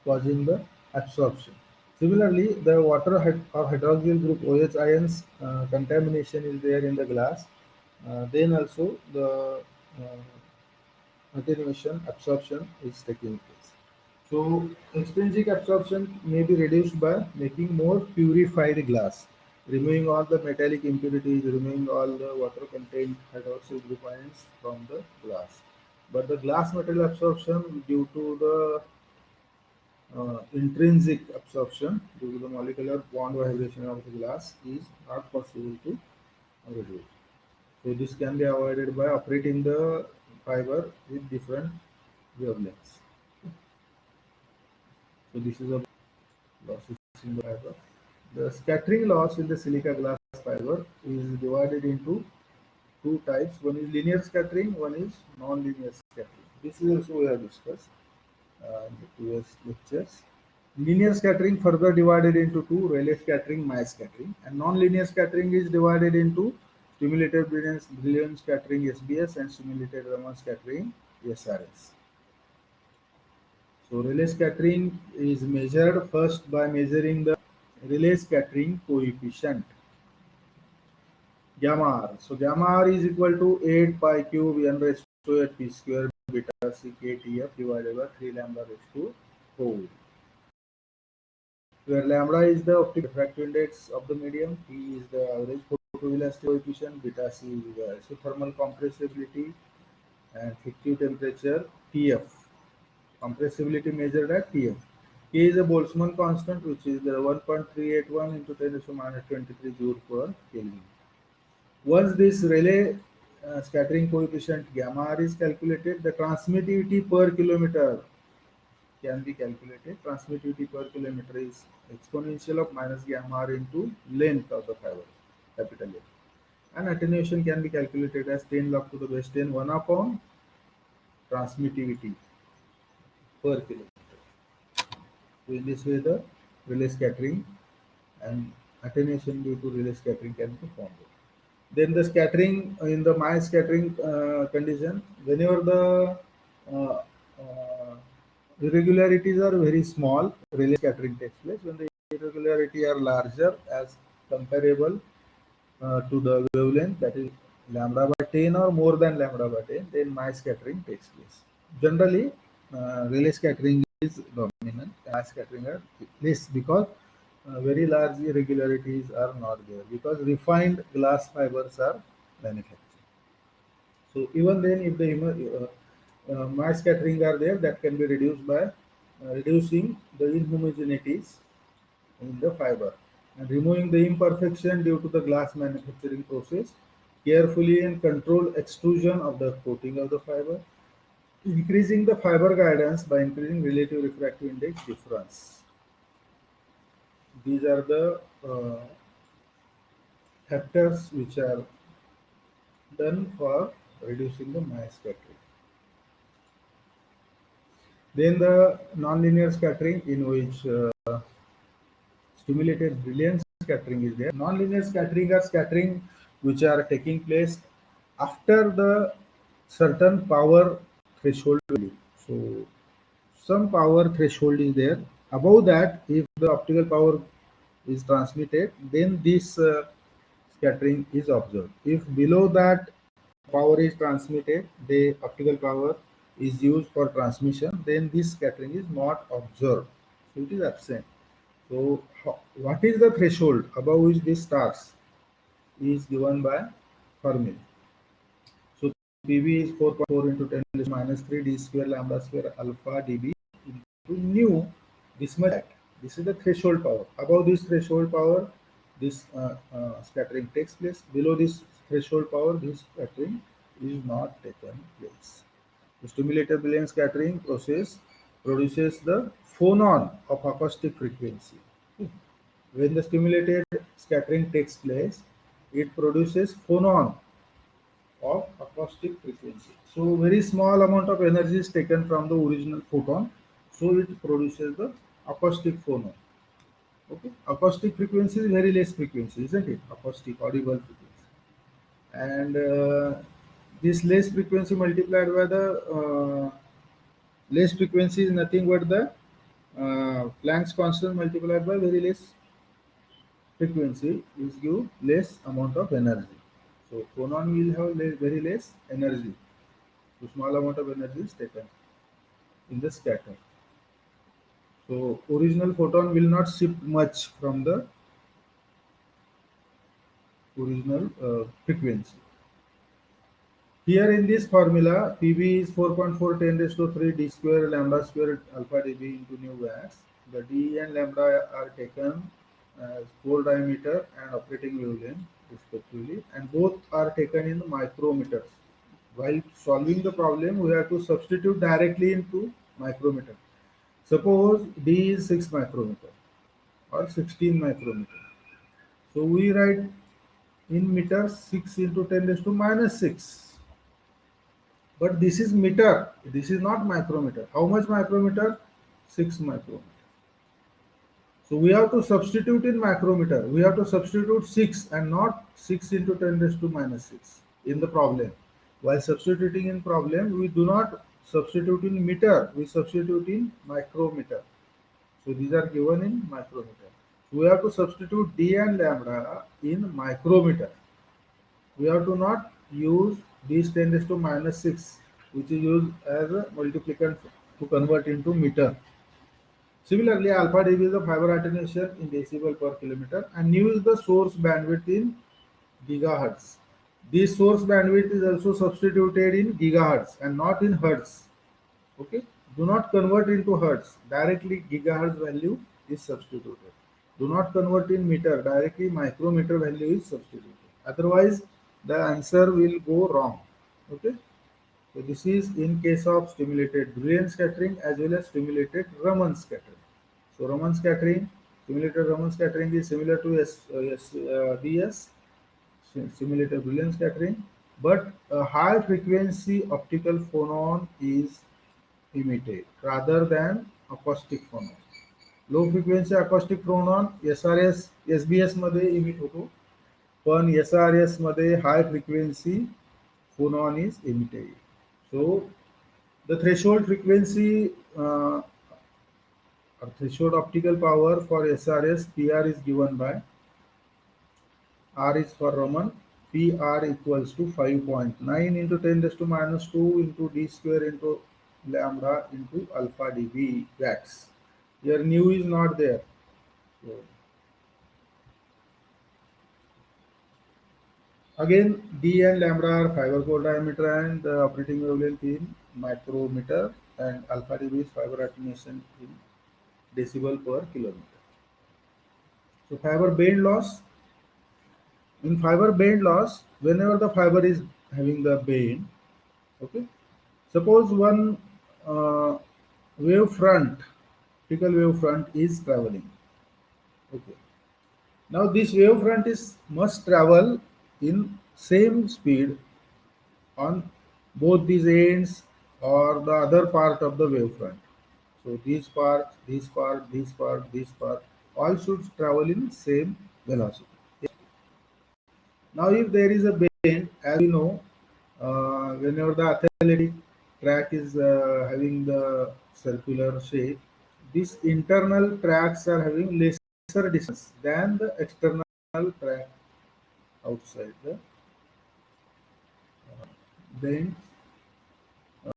causing the absorption. Similarly, the water or hydroxyl group OH ions contamination is there in the glass. Then also the attenuation absorption is taking place. So extrinsic absorption may be reduced by making more purified glass, removing all the metallic impurities, removing all the water contained hydroxyl group ions from the glass. But the glass material absorption due to the intrinsic absorption due to the molecular bond vibration of the glass is not possible to reduce. So this can be avoided by operating the fiber with different wavelengths. So this is a losses in the fiber. The scattering loss in the silica glass fiber is divided into two types. One is linear scattering, one is non-linear scattering. This is also we have discussed in the previous lectures. Linear scattering further divided into two: Rayleigh scattering, Mie scattering, and non-linear scattering is divided into stimulated Brillouin scattering (SBS) and stimulated Raman scattering (SRS). So Rayleigh scattering is measured first by measuring the Rayleigh scattering coefficient, gamma r. So gamma r is equal to 8 pi cube n raised to 8 p square beta c k T f divided by 3 lambda raised to 4. where lambda is the optical refractive index of the medium, T is the average photoelastic coefficient, beta C is the isothermal compressibility, and fictive temperature Tf. Compressibility measured at Tf. K is a Boltzmann constant, which is the 1.381 into 10 to the minus 23 joule per Kelvin. Once this Rayleigh scattering coefficient gamma r is calculated, the transmittivity per kilometer can be calculated. Transmittivity per kilometer is exponential of minus gamma r into length of the fiber, capital A. And attenuation can be calculated as 10 log to the base 10 1 upon transmittivity per kilometer. So in this way, the Rayleigh scattering and attenuation due to Rayleigh scattering can be formed. Then the scattering in the Mie scattering condition, whenever the uh, uh, irregularities are very small, Rayleigh scattering takes place. When the irregularity are larger as comparable to the wavelength, that is lambda by 10 or more than lambda by 10, then Mie scattering takes place. Generally, Rayleigh scattering is dominant, Mie scattering are less because very large irregularities are not there because refined glass fibers are manufactured. So even then, if the mass scattering are there, that can be reduced by reducing the inhomogeneities in the fiber and removing the imperfection due to the glass manufacturing process, carefully and controlled extrusion of the coating of the fiber, increasing the fiber guidance by increasing relative refractive index difference. These are the factors which are done for reducing the mass scattering. Then the nonlinear scattering, in which stimulated brilliance scattering is there. Nonlinear scattering are scattering which are taking place after the certain power threshold value. So some power threshold is there. Above that, if the optical power is transmitted, then this scattering is observed. If below that power is transmitted, the optical power is used for transmission, then this scattering is not observed. So it is absent. So what is the threshold above which this starts is given by Fermi. So PV is 4.4 into 10 to the minus 3 d square lambda square alpha dB into nu. This much. This is the threshold power. Above this threshold power, this scattering takes place. Below this threshold power, this scattering is not taken place. The stimulated Brillouin scattering process produces the phonon of acoustic frequency. When the stimulated scattering takes place, it produces phonon of acoustic frequency. So very small amount of energy is taken from the original photon, so it produces the acoustic phonon. Okay, acoustic frequency is very less frequency, isn't it? Acoustic audible frequency, and this less frequency multiplied by the less frequency is nothing but the Planck's constant multiplied by very less frequency is give less amount of energy. So phonon will have very less energy. So small amount of energy is taken in the scatter. So original photon will not shift much from the original frequency. Here in this formula, PV is 4.4 10 to 3 d square lambda square alpha dB into nu watts. The d and lambda are taken as pole diameter and operating wavelength respectively, and both are taken in micrometers. While solving the problem, we have to substitute directly into micrometer. Suppose d is 6 micrometer or 16 micrometer. So we write in meters 6 into 10 raised to minus 6. But this is meter, this is not micrometer. How much micrometer? 6 micrometer. So we have to substitute in micrometer. We have to substitute 6 and not 6 into 10 raised to minus 6 in the problem. While substituting in problem, we do not substitute in meter, we substitute in micrometer. So these are given in micrometer. We have to substitute d and lambda in micrometer. We have to not use these 10 raised to minus 6, which is used as a multiplicand to convert into meter. Similarly, alpha dB is the fiber attenuation in decibel per kilometer, and nu is the source bandwidth in gigahertz. This source bandwidth is also substituted in gigahertz and not in hertz. Okay, do not convert into hertz. Directly gigahertz value is substituted. Do not convert in meter. Directly micrometer value is substituted. Otherwise, the answer will go wrong. Okay. So this is in case of stimulated Brillouin scattering as well as stimulated Raman scattering. So Raman scattering, stimulated Raman scattering is similar to DS, simulated Brillouin scattering, but a high frequency optical phonon is emitted rather than acoustic phonon. Low frequency acoustic phonon SRS SBS मध्ये emit होतो, पण SRS मध्ये high frequency phonon is emitted. So the threshold frequency or threshold optical power for SRS PR is given by R is for Raman. PR equals to 5.9 into 10 raised to minus 2 into d square into lambda into alpha dB watts. Here nu is not there. So again, d and lambda are fiber core diameter and the operating wavelength in micrometer, and alpha dB is fiber attenuation in decibel per kilometer. So fiber bend loss. In fiber bend loss, whenever the fiber is having the bend, okay, suppose one wave front, optical wave front is traveling. Okay. Now this wave front is must travel in same speed on both these ends or the other part of the wavefront. So these part, this part, this part, this part, all should travel in same velocity. Now if there is a bend, as we know, whenever the athletic track is having the circular shape, these internal tracks are having lesser distance than the external track outside the bend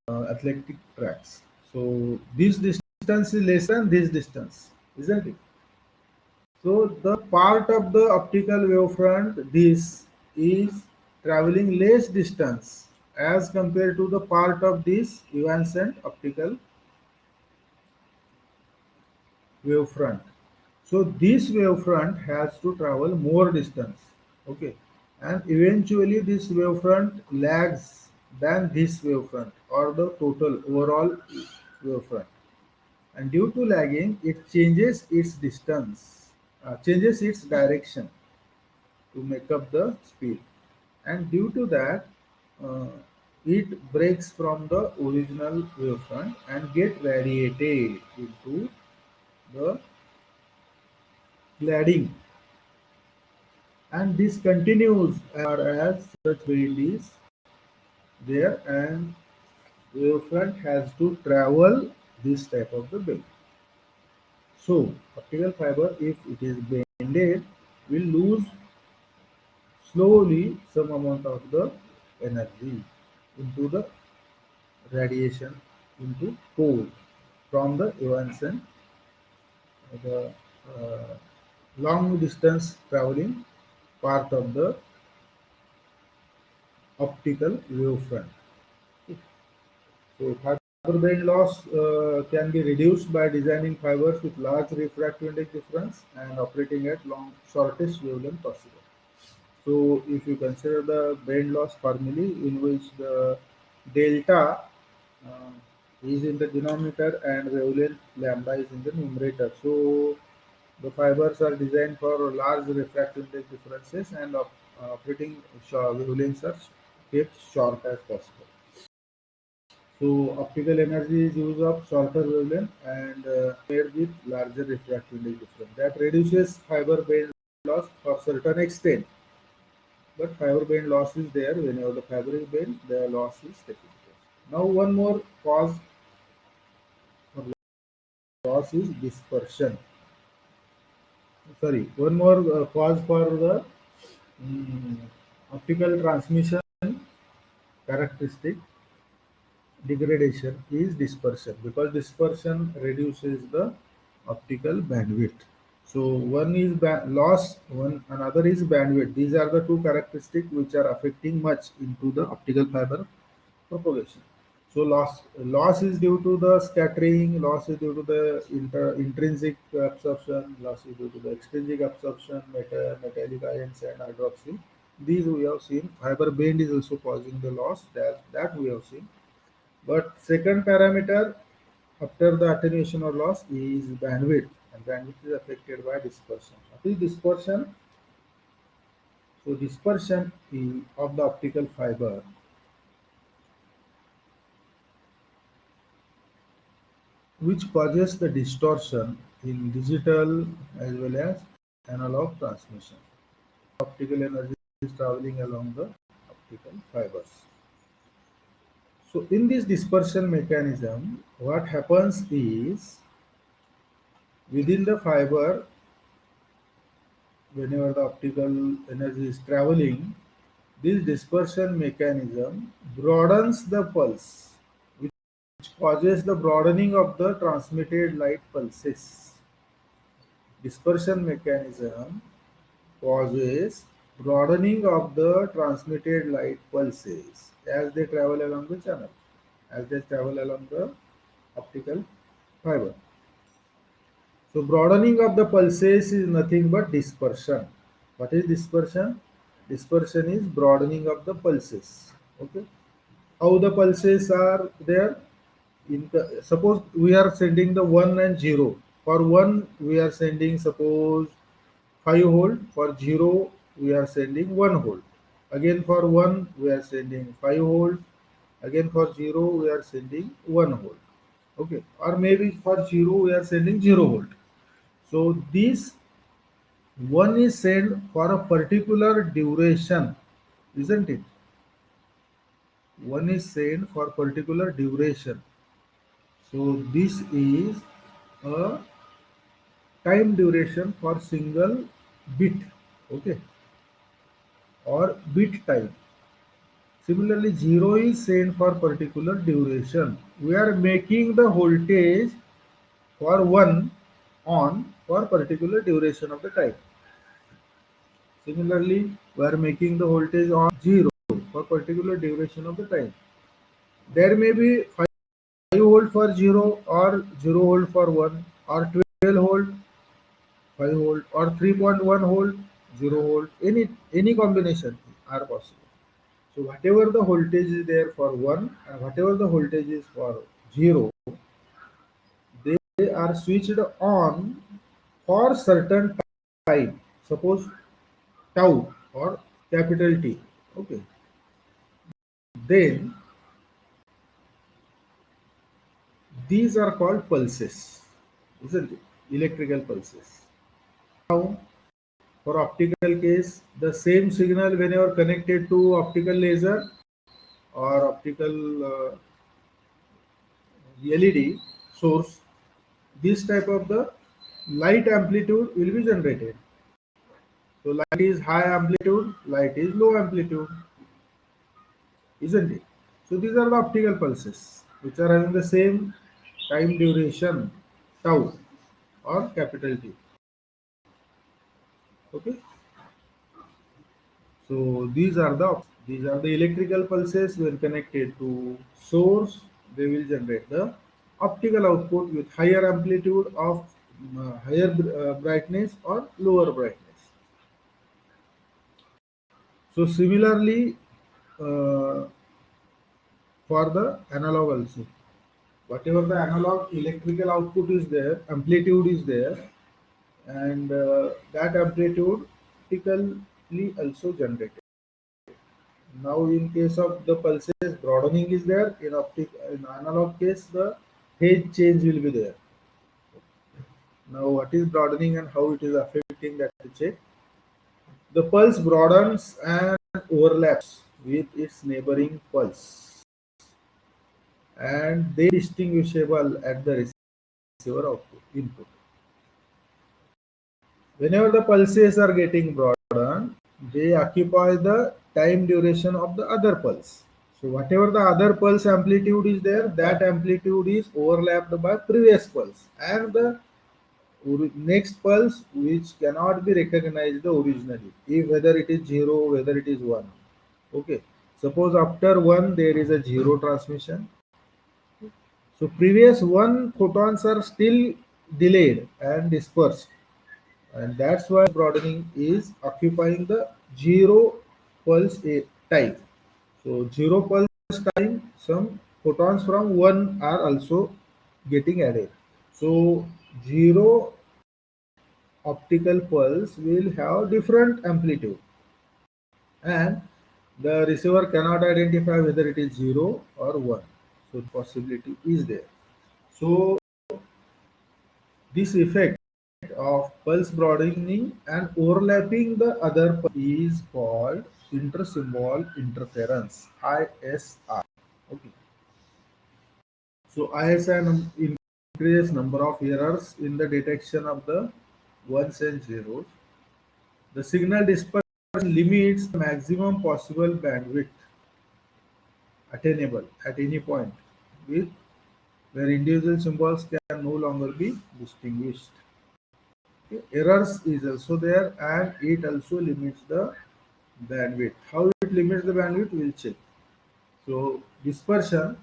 athletic tracks. So this distance is less than this distance, isn't it? So the part of the optical wavefront, this is traveling less distance as compared to the part of this evanescent optical wavefront. So this wavefront has to travel more distance. Okay, and eventually this wavefront lags than this wavefront or the total overall wavefront. And due to lagging, it changes its distance, changes its direction to make up the speed, and due to that, uh, it breaks from the original wavefront and get radiated into the cladding, and this continues as such wind is there, and wavefront has to travel this type of the bend. So optical fiber, if it is bended, will lose slowly some amount of the energy into the radiation into core from the evanescent, the uh, long distance traveling part of the optical wavefront. So fiber band loss can be reduced by designing fibers with large refractive index difference and operating at shortest wavelength possible. So if you consider the band loss formulae in which the delta uh, is in the denominator and wavelength lambda is in the numerator. So the fibers are designed for large refractive index differences, and operating wavelengths are kept short as possible. So optical energy is used of shorter wavelength and paired with larger refractive index difference. That reduces fiber band loss for certain extent. But fiber band loss is there whenever the fiber is bent, the loss is taken place. Now one more cause for loss is dispersion. Sorry, one more cause for the mm, optical transmission characteristic degradation is dispersion, because dispersion reduces the optical bandwidth. So one is loss, one another is bandwidth. These are the two characteristics which are affecting much into the optical fiber propagation. So loss is due to the scattering, loss is due to the intrinsic absorption, loss is due to the extrinsic absorption, metallic ions and hydroxyl. These we have seen. Fiber bend is also causing the loss, that we have seen. But second parameter after the attenuation or loss is bandwidth, and bandwidth is affected by dispersion. What is dispersion? So dispersion of the optical fiber, which causes the distortion in digital as well as analog transmission. Optical energy is traveling along the optical fibers. So in this dispersion mechanism, what happens is within the fiber, whenever the optical energy is traveling, this dispersion mechanism broadens the pulse, which causes the broadening of the transmitted light pulses. Dispersion mechanism causes broadening of the transmitted light pulses as they travel along the channel, as they travel along the optical fiber. So broadening of the pulses is nothing but dispersion. What is dispersion? Dispersion is broadening of the pulses. Okay. How the pulses are there? Suppose we are sending the 1 and 0. For 1 we are sending suppose 5 volt. For 0 we are sending 1 volt. Again for 1 we are sending 5 volt. Again for 0 we are sending 1 volt. Okay. Or maybe for 0 we are sending 0 volt. So this one is sent for a particular duration, isn't it? One is sent for particular duration. So this is a time duration for single bit, okay, or bit time. Similarly, 0 is sent for particular duration. We are making the voltage for 1 on for particular duration of the time. Similarly, we are making the voltage on 0 for particular duration of the time. There may be 5 volt for 0 or 0 volt for 1 or 12 volt, 5 volt or 3.1 volt, 0 volt, any combination are possible. So whatever the voltage is there for 1 and whatever the voltage is for 0, they are switched on for certain time. Suppose tau or capital T. Okay. Then these are called pulses, isn't it? Electrical pulses. Now, for optical case, the same signal whenever connected to optical laser or optical LED source, this type of the light amplitude will be generated. So light is high amplitude, light is low amplitude, isn't it? So these are the optical pulses which are having the same time duration tau or capital T. Okay. So these are the electrical pulses when connected to source. They will generate the optical output with higher amplitude of higher brightness or lower brightness. So similarly, uh, for the analog also, whatever the analog electrical output is there, amplitude is there, and that amplitude optically also generated. Now, in case of the pulses, broadening is there. In analog case, the phase change will be there. Now, what is broadening and how it is affecting that to check? The pulse broadens and overlaps with its neighboring pulse, and they distinguishable at the receiver output input. Whenever the pulses are getting broadened, they occupy the time duration of the other pulse. So whatever the other pulse amplitude is there, that amplitude is overlapped by previous pulse, and the next pulse which cannot be recognized originally, if whether it is 0, whether it is 1. Okay. Suppose after 1 there is a 0 transmission. So previous 1 photons are still delayed and dispersed, and that's why broadening is occupying the 0 pulse time. So 0 pulse time, some photons from 1 are also getting added. So 0 optical pulse will have different amplitude, and the receiver cannot identify whether it is 0 or 1. So the possibility is there. So this effect of pulse broadening and overlapping the other pulse is called intersymbol interference, ISR. Okay. So ISR increases number of errors in the detection of the ones and zeros. The signal dispersion limits the maximum possible bandwidth attainable at any point, with where individual symbols can no longer be distinguished. Okay. Errors is also there, and it also limits the bandwidth. How it limits the bandwidth, we'll check. So dispersion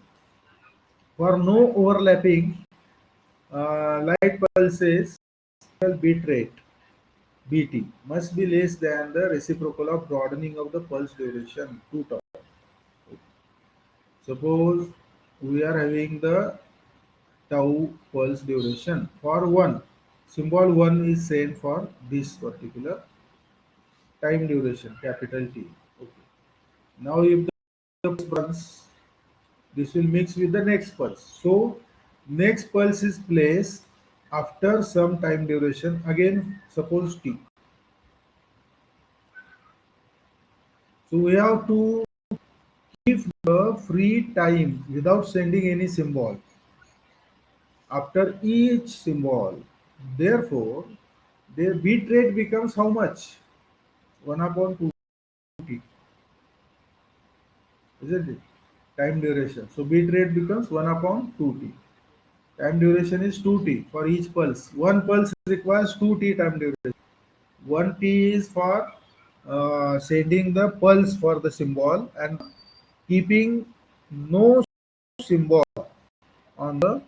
for no overlapping light pulses, bit rate BT must be less than the reciprocal of broadening of the pulse duration 2 tau. Suppose we are having the tau pulse duration for 1. Symbol 1 is sent for this particular time duration, capital T. Okay. Now if the pulse runs, this will mix with the next pulse. So next pulse is placed after some time duration, again suppose T. So we have to give the free time without sending any symbol after each symbol. Therefore, their bit rate becomes how much? 1 upon 2t, isn't it? Time duration. So bit rate becomes 1 upon 2t. Time duration is 2t for each pulse. One pulse requires 2t time duration. 1t is for sending the pulse for the symbol and keeping no symbol on the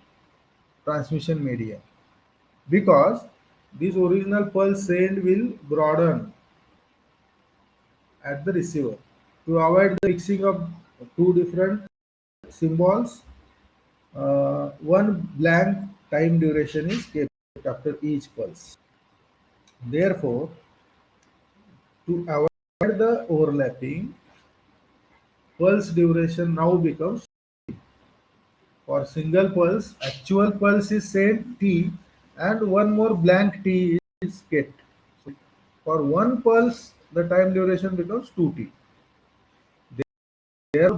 transmission medium, because this original pulse send will broaden at the receiver. To avoid the mixing of two different symbols, one blank time duration is kept after each pulse. Therefore, to avoid the overlapping, pulse duration now becomes, for single pulse, actual pulse is sent T and one more blank T is kept. So for one pulse, the time duration becomes 2T. Their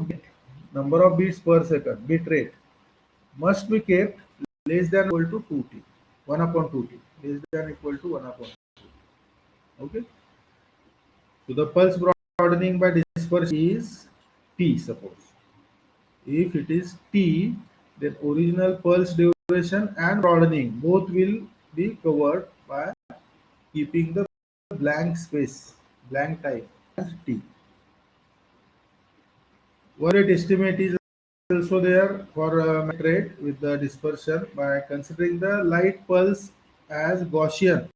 number of beats per second, bit rate, must be kept less than equal to 2T, 1 upon 2T, less than equal to 1 upon 2T. Okay. So the pulse broadening by dispersion is T, suppose. If it is T, then original pulse duration and broadening both will be covered by keeping the blank space, blank time as T. One rate estimate is also there for rate with the dispersion by considering the light pulse as Gaussian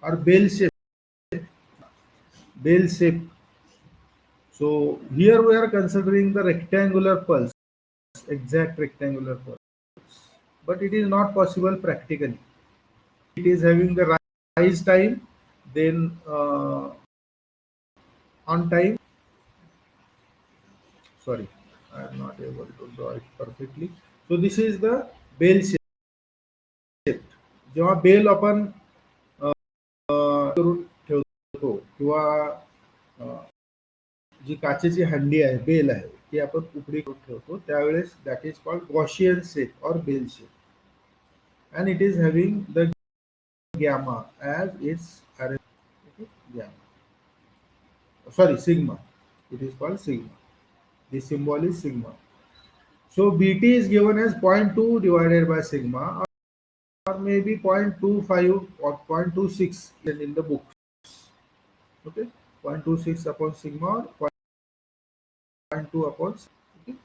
or bell shape. So here we are considering the rectangular pulse, exact rectangular pulse, but it is not possible practically. It is having the rise time, then on time. Sorry, I am not able to draw it perfectly. So this is the bell shape. जेव्हा bell आपण करून ठेवतो किंवा जी काचेची हंडी आहे, bell आहे, ती आपण उकडी करून ठेवतो त्यावेळेस that is called Gaussian shape और bell shape, and it is having the gamma as its gamma. Sorry, sigma. It is called sigma. The symbol is sigma. So Bt is given as 0.2 divided by sigma, or maybe 0.25 or 0.26 in the books. Okay, 0.26 upon sigma or 0.2 upon okay.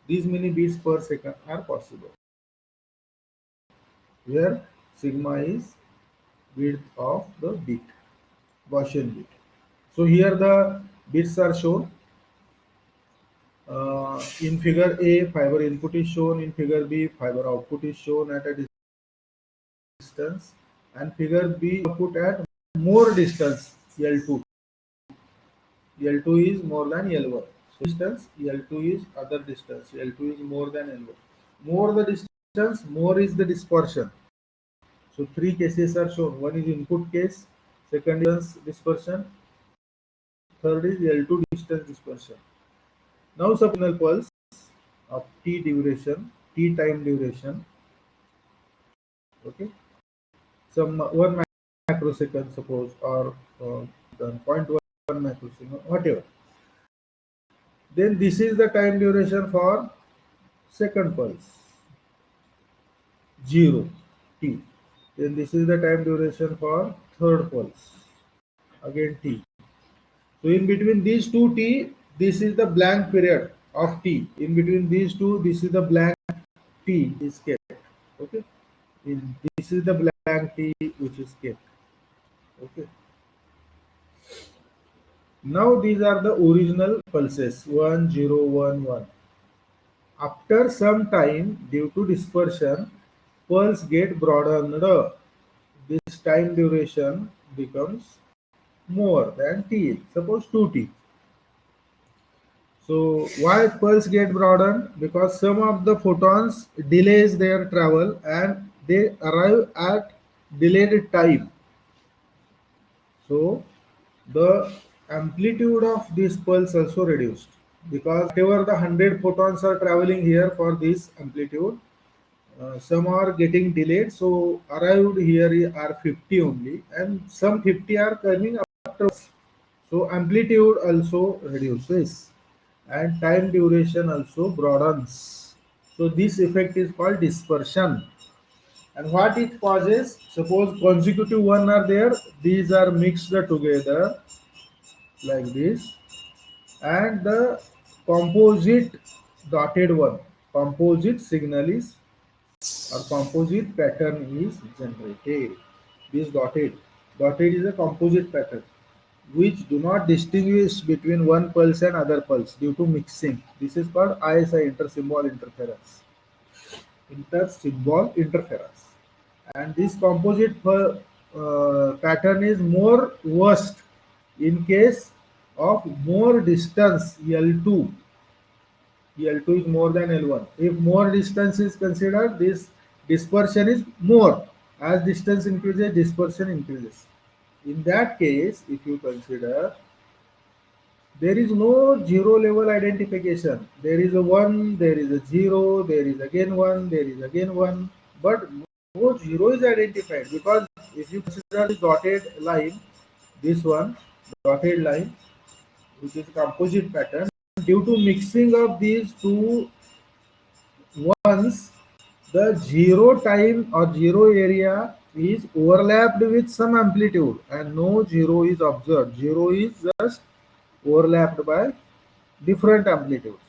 These many beats per second are possible, where sigma is width of the bit, Gaussian bit. So here the bits are shown. In figure A, fiber input is shown. In figure B, fiber output is shown at a distance. And figure B, output at more distance, L2. L2 is more than L1. So distance, L2 is other distance. L2 is more than L1. More the distance, more is the dispersion. So three cases are shown. One is input case, second is dispersion, third is L2 distance dispersion. Now signal pulse of t duration, t time duration, okay, some 1 microsecond suppose, or 0.1 microsecond, whatever. Then this is the time duration for second pulse, 0 t. Then this is the time duration for third pulse, again t. So in between these two t, this is the blank period of t. In between these two, this is the blank t is kept. Okay. This is the blank t which is kept. Okay. Now these are the original pulses 1, 0, 1, 1. After some time, due to dispersion, pulse get broadened. This time duration becomes more than t. Suppose 2t. So why pulse get broadened? Because some of the photons delays their travel and they arrive at delayed time. So the amplitude of this pulse also reduced, because whatever the 100 photons are traveling here for this amplitude, some are getting delayed, so arrived here are 50 only, and some 50 are coming after. So amplitude also reduces and time duration also broadens. So this effect is called dispersion. And what it causes, suppose consecutive one are there, these are mixed together like this, and the composite dotted one, composite signal is, or composite pattern is generated. This dotted is a composite pattern which do not distinguish between one pulse and other pulse due to mixing. This is called ISI, intersymbol interference. Intersymbol interference. And this composite pattern is more worst in case of more distance L2. L2 is more than L1. If more distance is considered, this dispersion is more. As distance increases, dispersion increases. In that case, if you consider, there is no zero level identification. There is a 1, there is a 0, there is again 1, there is again 1, but no 0 is identified, because if you consider the dotted line, this one, dotted line, which is composite pattern, due to mixing of these two ones, the zero time or zero area is overlapped with some amplitude and no zero is observed. Zero is just overlapped by different amplitudes.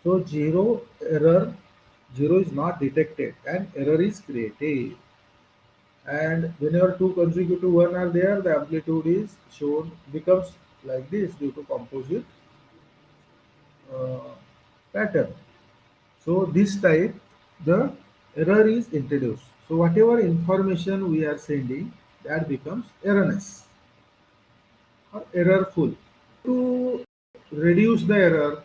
So zero is not detected and error is created. And whenever two consecutive one are there, the amplitude is shown, becomes like this due to composite uh, pattern. So this type the error is introduced. So whatever information we are sending, that becomes erroneous or errorful. To reduce the error,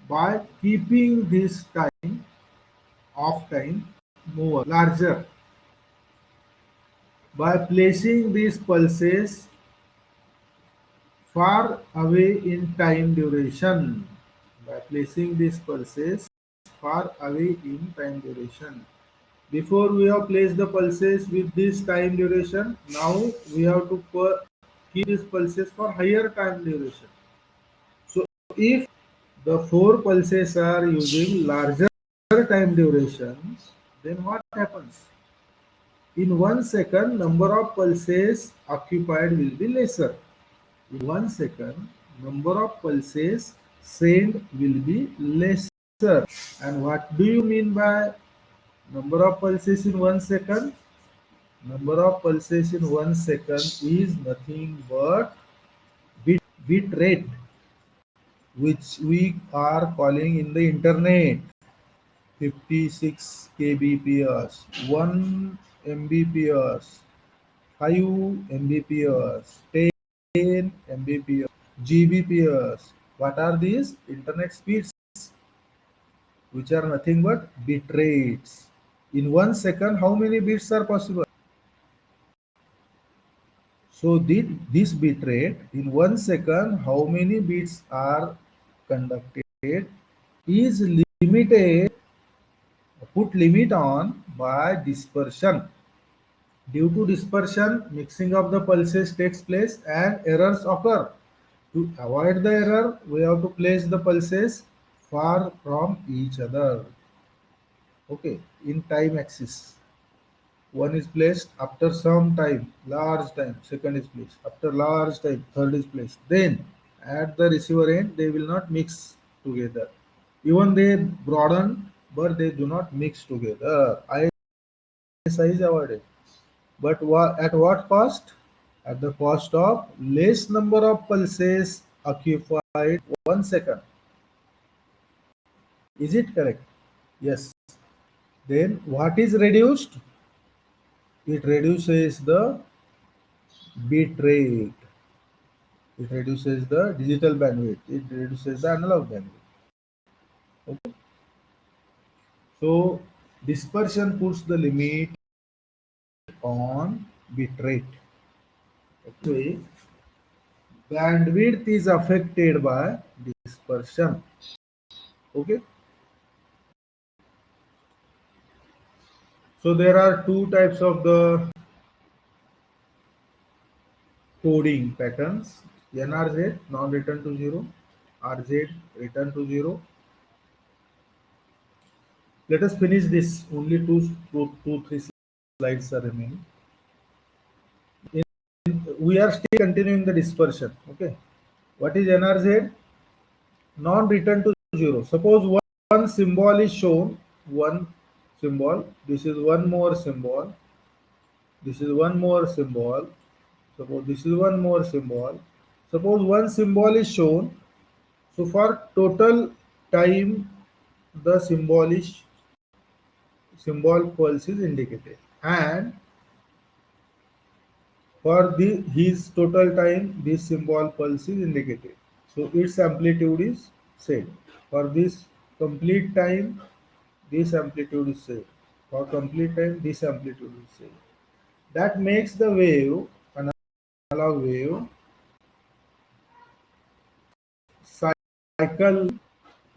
by keeping this time of time more larger, by placing these pulses far away in time duration, by placing these pulses far away in time duration. Before we have placed the pulses with this time duration, now we have to keep these pulses for higher time duration. So if the four pulses are using larger time durations, then what happens? In 1 second, number of pulses occupied will be lesser. In 1 second, number of pulses sent will be lesser. And what do you mean by number of pulses in 1 second? Number of pulses in 1 second is nothing but bit rate, which we are calling in the internet 56 kbps, 1 mbps, 5 mbps, 10 mbps, gbps. What are these? Internet speeds, which are nothing but bit rates. In 1 second, how many bits are possible? So this bit rate in 1 second, how many bits are conducted is limited, put limit on by dispersion. Due to dispersion, mixing of the pulses takes place and errors occur. To avoid the error, we have to place the pulses far from each other. Okay, in time axis. One is placed after some time, large time, second is placed. After large time, third is placed. Then at the receiver end, they will not mix together. Even they broaden, but they do not mix together. ISI is avoided. But at what cost? At the cost of less number of pulses occupied 1 second. Is it correct? Yes. Then what is reduced? It reduces the bit rate. It reduces the digital bandwidth. It reduces the analog bandwidth. Okay. So dispersion puts the limit on bit rate. Okay. Bandwidth is affected by dispersion. Okay. So there are two types of the coding patterns: NRZ, non-return to zero; RZ, return to zero. Let us finish this. Only three slides are remaining. We are still continuing the dispersion. Okay. What is NRZ? Non-return to zero. Suppose one symbol is shown, one symbol. This is one more symbol. This is one more symbol. Suppose this is one more symbol. Suppose one symbol is shown. So for total time, the symbol pulse is indicated, and for his total time, this symbol pulse is indicated. So its amplitude is set. For this complete time, this amplitude is set. For complete time, this amplitude is set. That makes the wave, analog wave, cycle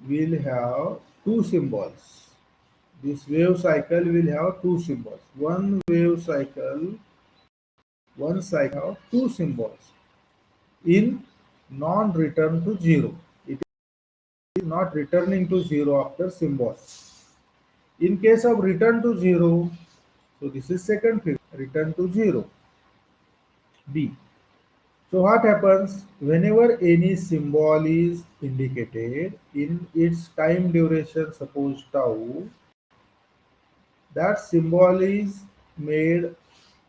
will have two symbols. This wave cycle will have two symbols. One cycle have two symbols. In non-return to zero, it is not returning to zero after symbol. In case of return to zero, so this is second figure, return to zero, B. So what happens whenever any symbol is indicated in its time duration, suppose tau, that symbol is made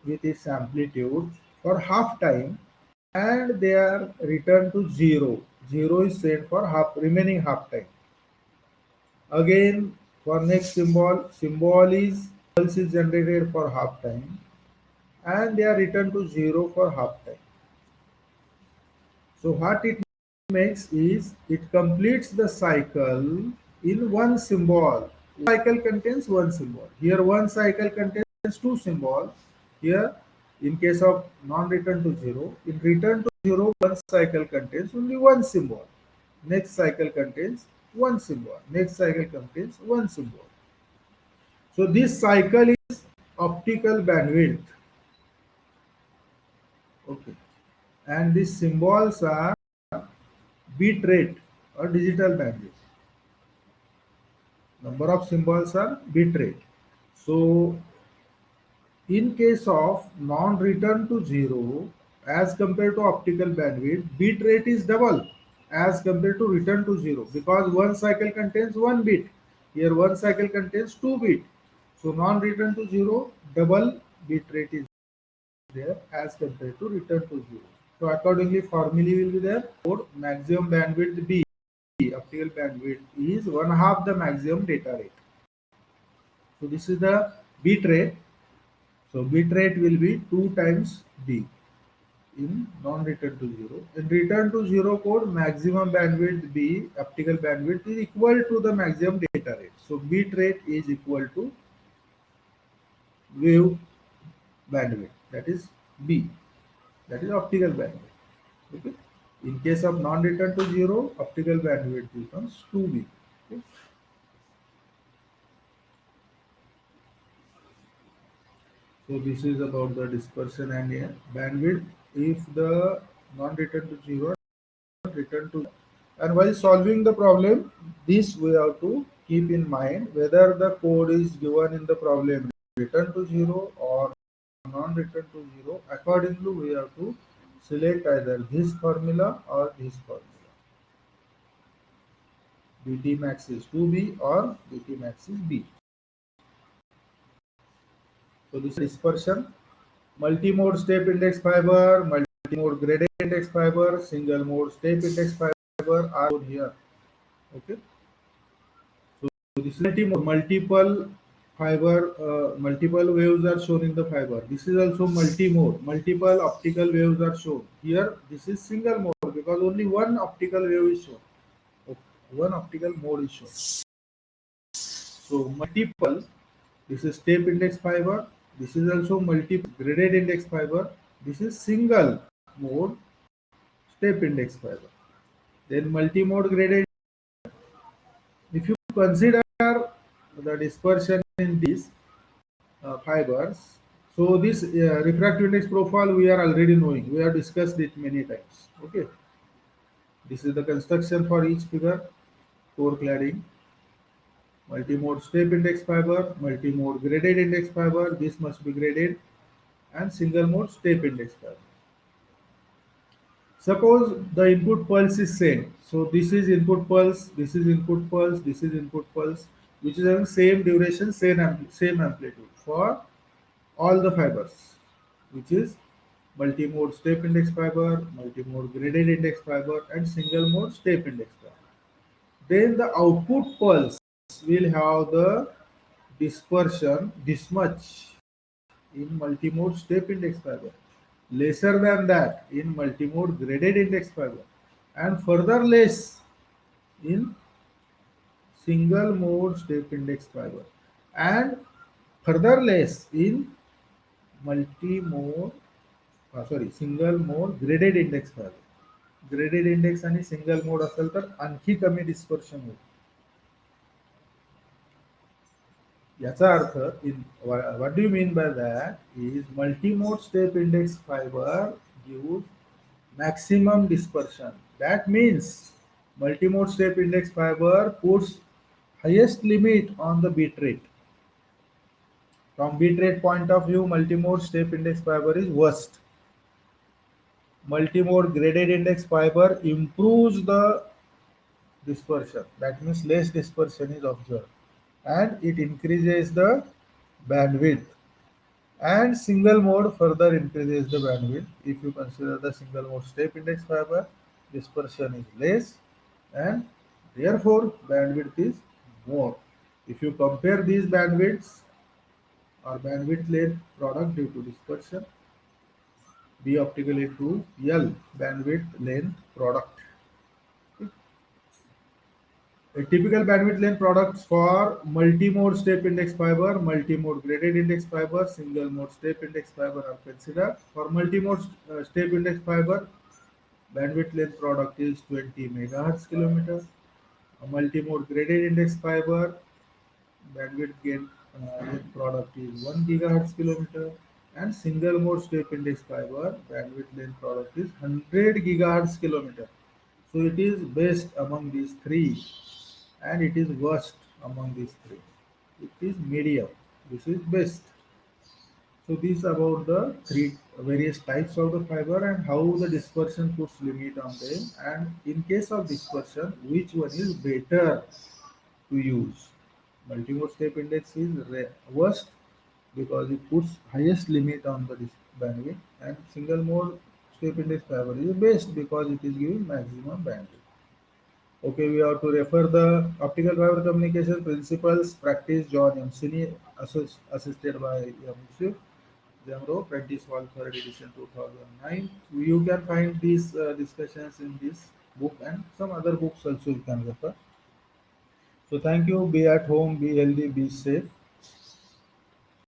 with its amplitude for half time, and they are returned to zero. Zero is set for remaining half time. Again, for next symbol is pulse is generated for half time, and they are returned to zero for half time. So what it makes is it completes the cycle in one symbol. Cycle contains one symbol. Here one cycle contains two symbols. Here, in case of non-return to zero, in return to zero, one cycle contains only one symbol. Next cycle contains one symbol. Next cycle contains one symbol. So this cycle is optical bandwidth. Okay. And these symbols are bit rate or digital bandwidth. Number of symbols are bit rate. So in case of non-return to zero, as compared to optical bandwidth, bit rate is double as compared to return to zero, because one cycle contains one bit. Here one cycle contains two bit. So non-return to zero, double bit rate is there as compared to return to zero. So accordingly, formula will be there for maximum bandwidth B. Optical bandwidth is one half the maximum data rate. So this is the bit rate. So bit rate will be 2 times D in non-return to zero. In return to zero code, maximum bandwidth B, optical bandwidth is equal to the maximum data rate. So bit rate is equal to wave bandwidth, that is B, that is optical bandwidth. Okay. In case of non-return to zero, optical bandwidth becomes 2B. Okay. So this is about the dispersion and bandwidth. If the non-return to zero, return to, and while solving the problem, this we have to keep in mind whether the code is given in the problem return to zero or non-return to zero. Accordingly, we have to select either this formula or this formula. BT max is 2B or BT max is B. So this is dispersion, multi-mode step index fiber, multi-mode gradient index fiber, single mode step index fiber are shown here. Okay. So this is multiple fiber, multiple waves are shown in the fiber. This is also multi-mode, multiple optical waves are shown. Here this is single mode because only one optical wave is shown. Okay. One optical mode is shown. So multiple, this is step index fiber. This is also multiple graded index fiber. This is single mode step index fiber. Then multi-mode graded. If you consider the dispersion in these fibers, so this refractive index profile we are already knowing. We have discussed it many times. Okay. This is the construction for each figure. Core cladding, multi-mode step index fiber, multi-mode graded index fiber. This must be graded, and single mode step index fiber. Suppose the input pulse is same. So this is input pulse, this is input pulse, this is input pulse, which is having same duration, same amplitude for all the fibers, which is multi-mode step index fiber, multi-mode graded index fiber, and single mode step index fiber. Then the output pulse will have the dispersion this much in multi-mode step index fiber, lesser than that in multi-mode graded index fiber, and further less in single mode step index fiber, and further less in multi-mode single mode graded index fiber. Graded index आणि single mode असेल तर आणखी कमी dispersion होईल. याचा अर्थ what do you mean by that is multi-mode step index fiber gives maximum dispersion. That means multi-mode step index fiber puts highest limit on the bit rate. From bit rate point of view, multi-mode step index fiber is worst. Multi-mode graded index fiber improves the dispersion. That means less dispersion is observed, and it increases the bandwidth. And single mode further increases the bandwidth. If you consider the single mode step index fiber, dispersion is less, and therefore bandwidth is more. If you compare these bandwidths or bandwidth length product due to dispersion, B optical into L bandwidth length product. A typical bandwidth length products for multi-mode step index fiber, multi-mode graded index fiber, single mode step index fiber are considered. For multi-mode step index fiber, bandwidth length product is 20 megahertz kilometer. A multi-mode graded index fiber, bandwidth gain length product is 1 gigahertz kilometer, and single mode step index fiber bandwidth length product is 100 gigahertz kilometer. So it is best among these three, and it is worst among these three. It is medium. This is best. So these about the three various types of the fiber and how the dispersion puts limit on them, and in case of dispersion which one is better to use. Multimode step index is worst because it puts highest limit on the bandwidth, and single mode step index fiber is best because it is giving maximum bandwidth. Okay, we have to refer the optical fiber communication principles practice John Yamsini assisted by Yamsuf Jamro, Prentice Hall, third edition 2009. You can find these discussions in this book and some other books also you can refer. So thank you. Be at home, be healthy, be safe.